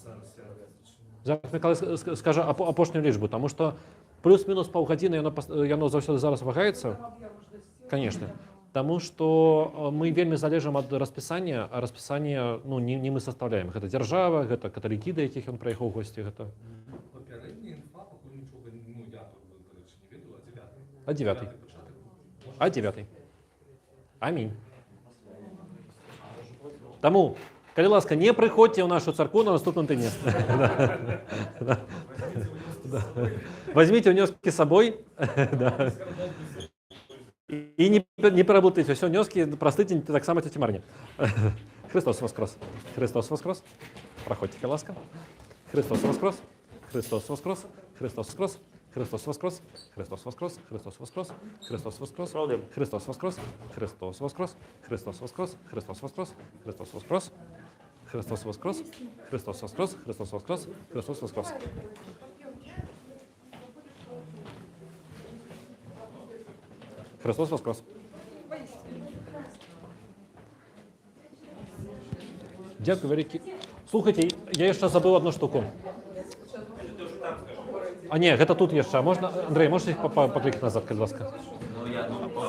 Зараз Мікалай скажа апошнюю лічбу, таму што плюс-мінус паўгадзіны яно заўсёды зараз вагаецца. Конечно. Таму што мы вельмі залежым ад распісання, а распісанне не мы састаўляем. Гэта дзяржава, гэта каталікі, да якіх ён прыехаў у госці. А 9. Амінь. Таму, калі ласка, не прыходзьце ў нашу царкву на наступным тыдні. Возьмите унёскі з сабой. І не пераблытайце, ўсё унёскі праз тыдзень таксама цёце Марыне. Христос воскрес. Христос воскрес. Праходзьце, калі ласка. Христос воскрес. Христос воскрес. Христос воскрес. Христос воскрес. Христос воскрес. Христос воскрес. Христос воскрес. Христос воскрес. Христос воскрес. Христос воскрес. Христос воскрес. Христос воскрес. Христос воскрес. Христос воскрес. Христос воскрес. Христос воскрес. Христос воскрес. Дякую вялікі. Слухайте, я яшчэ забыў одну штуку. Не, гэта тут яшчэ. Можна, Андрей, можете паклікаць назад, калі ласка?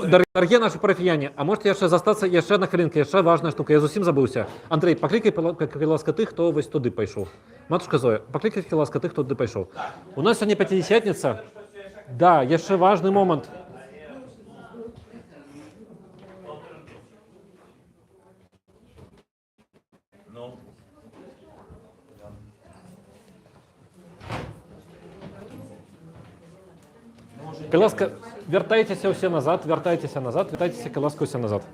Дарагія нашы парафіяне, а можете яшчэ застацца яшчэ одна хвілінка, яшчэ важная штука. Я зусім забыўся. Андрей, паклікай, калі ласка, тых, хто вось туды пайшоў. Матушка Зоя, паклікай, калі ласка, тых, хто туды пайшоў. У нас сёння Пяцідзясятніца. Да, яшчэ важны момант. Калі ласка, вяртайцеся ўсе назад, вяртайцеся, калі ласка, ўсе назад.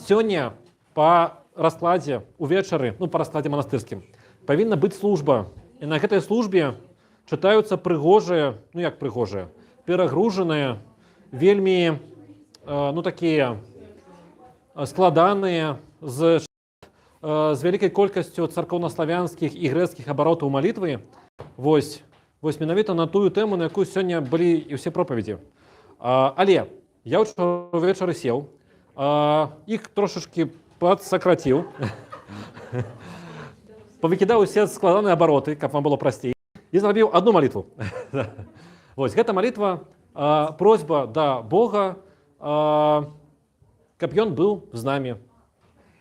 Сёння па раскладзе увечары, па раскладзе манастырскім, павінна быць служба. І на гэтай службе чытаюцца прыгожыя, як прыгожыя, перагружаныя, вельмі, такія складаныя, з вялікай колькасцю царкоўнаславянскіх і грэцкіх абаротаў малітвы. Вось менавіта на тую тэму, на якую сёння былі і ўсе пропаведзі. Але я ўчора ўвечары сеў, іх трошачкі падсакраціў, павыкідаў усе складаныя абароты, каб вам было прасцей. І зрабіў одну молитву. Вось, гэта молитва, просьба да Бога, каб ён быў з намі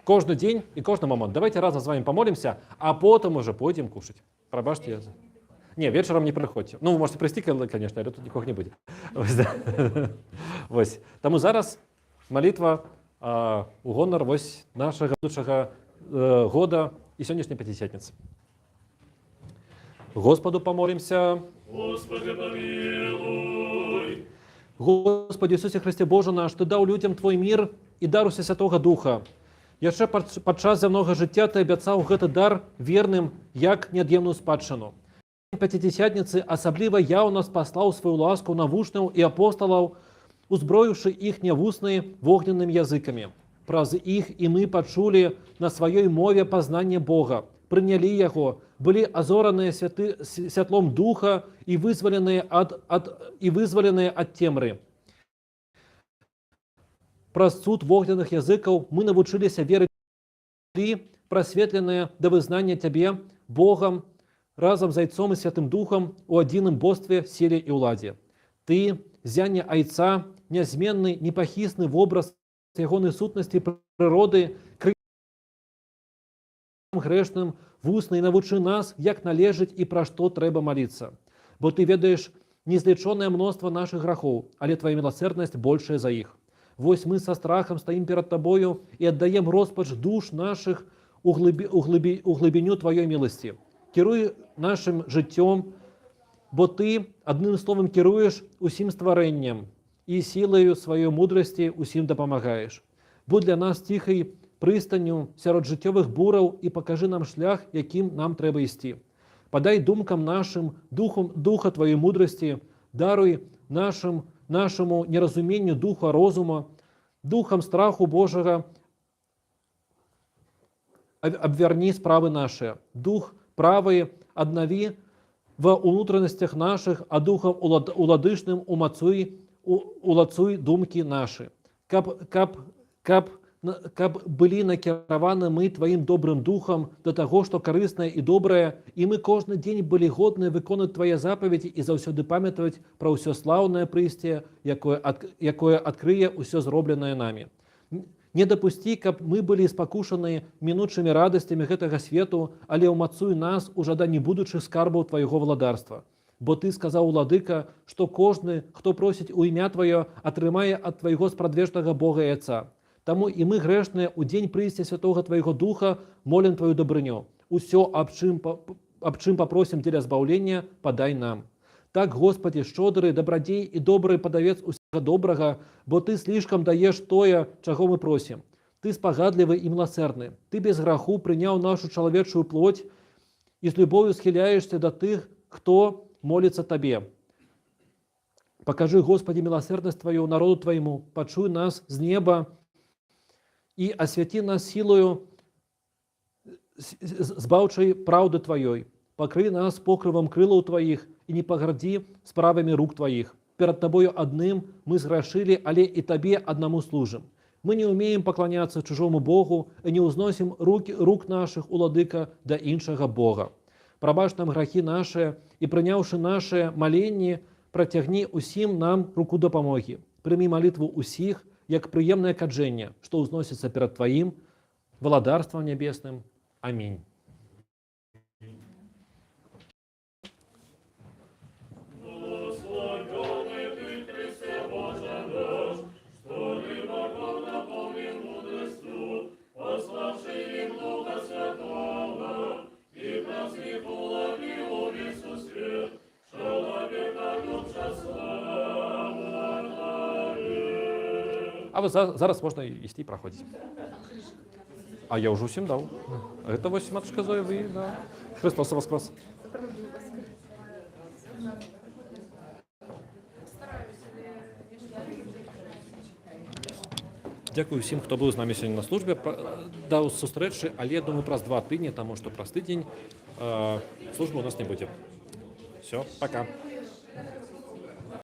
кожны дзень і кожны момант. Давайте разам з вами помолимся, а потом уже пойдем кушать. Пробачьте я. Не, вечером не приходьте. Ну, вы можете прийти, конечно, але тут нікого не буде. Ось, да. Ось. Тому зараз молитва у гонор вось нашага будучага года і сённяшняй Пятидесятницы. Господу помолимся. Господи, помилуй. Господи Ісусе Христе Боже наш, Ти дав людям Твой мір і дар уся Святого Духа. Яшчэ падчас зямнога жыцця Ты абяцаў гэты дар верным, як неад'емную спадчыну. Пятидесятницы асабліва яўна спаслаў сваю ласку на вучняў і апосталаў, узброіўшы іх нявусныя вогненнымі языкамі. Праз іх і мы пачулі на сваёй мове пазнанне Бога, прынялі яго, былі азораныя святлом духа і вызваленыя ад цемры. Праз цуд вогненных языкаў мы навучыліся верыць, прасветленыя да вызнання Цябе, Богам, разам з Айцом і Святым Духам у адзіным бостве, сіле і ўладзе. Ты, зянне Айца, нязменны, непахісны вобраз ягонай сутнасці прыроды, грэшным, вусна і навучы нас, як належыць і пра што трэба маліцца. Бо Ты ведаеш незлічонае мноства нашых грахоў, але Твая міласэрнасць большая за іх. Вось мы са страхам стаім перад Табою і аддаем роспач душ нашых у глыбіню Тваёй міласці. Кіруй нашым жыццём, бо Ты, адным словам, кіруеш усім стварэннем і сілаю сваёй мудрасці усім дапамагаеш. Будь для нас ціхай прыстанню сярод жыццёвых бураў і пакажы нам шлях, якім нам трэба ісці. Падай думкам нашым духа Тваёй мудрасці, даруй нашаму неразуменню духа розума, духам страху Божага абвярні справы нашыя. Дух правы аднаві ва ўнутранасцях нашых, а духам уладышным улацуй думкі нашы. Каб былі накіраваны мы Тваім добрым духам да таго, што карыснае і добрае, і мы кожны дзень былі годныя выконаць Твае запаведзі і заўсёды памятаваць пра ўсё слаўнае прыйсце, якое адкрые ўсё зробленае намі. Не дапусці, каб мы былі спакушаны мінучымі радасцямі гэтага свету, але ўмацуй нас у жаданні будучых скарбаў Твайго валадарства. Бо Ты сказаў, Уладыка, што кожны, хто просіць у імя Тваё, атрымае ад Твайго спрадвечнага Бога і Айца. Таму і мы грэшныя ў дзень прыйсця Святога Твайго Духа молім Тваю дабрыню. Усё, аб чым папросім дзеля збаўлення, падай нам. Так, Господі, шчодры, дабрадзей і добры падавец усяга добрага, бо Ты слішкам даеш тое, чаго мы просім. Ты спагадлівы і міласэрны. Ты без граху прыняў нашу чалавечую плоть і з любов'ю схіляешся да тых, хто моліцца Табе. Пакажы, Господі, міласэрнасць Тваю народу Твайму, пачуй нас з неба і асвяці нас сілою збаўчай праўды Тваёй. Пакрый нас покрывам крылаў Тваіх і не пагардзі справамі рук Тваіх. Перад Табою адным мы зграшылі, але і Табе аднаму служым. Мы не умеем пакланяцца чужому Богу і не ўзносім рук нашых, Уладыка, да іншага Бога. Прабач нам грахі нашыя і, прыняўшы нашыя маленні, працягні усім нам руку дапамогі. Прымі малітву усіх, як прыемнае каджэнне, што ўзносіцца перад Тваім валадарствам нябесным. Амінь. А вот зараз можна ісці праходзіць. А я ўжо ўсім даў. Гэта вось, матушка Зоя, вы, да. Христос воскрес. Дзякую усім, хто быў з намі сёння на службе. Да сустрэчы, але, думаю, праз 2 тыдні, таму што праз тыдзень службы у нас не будзе. Все, пока.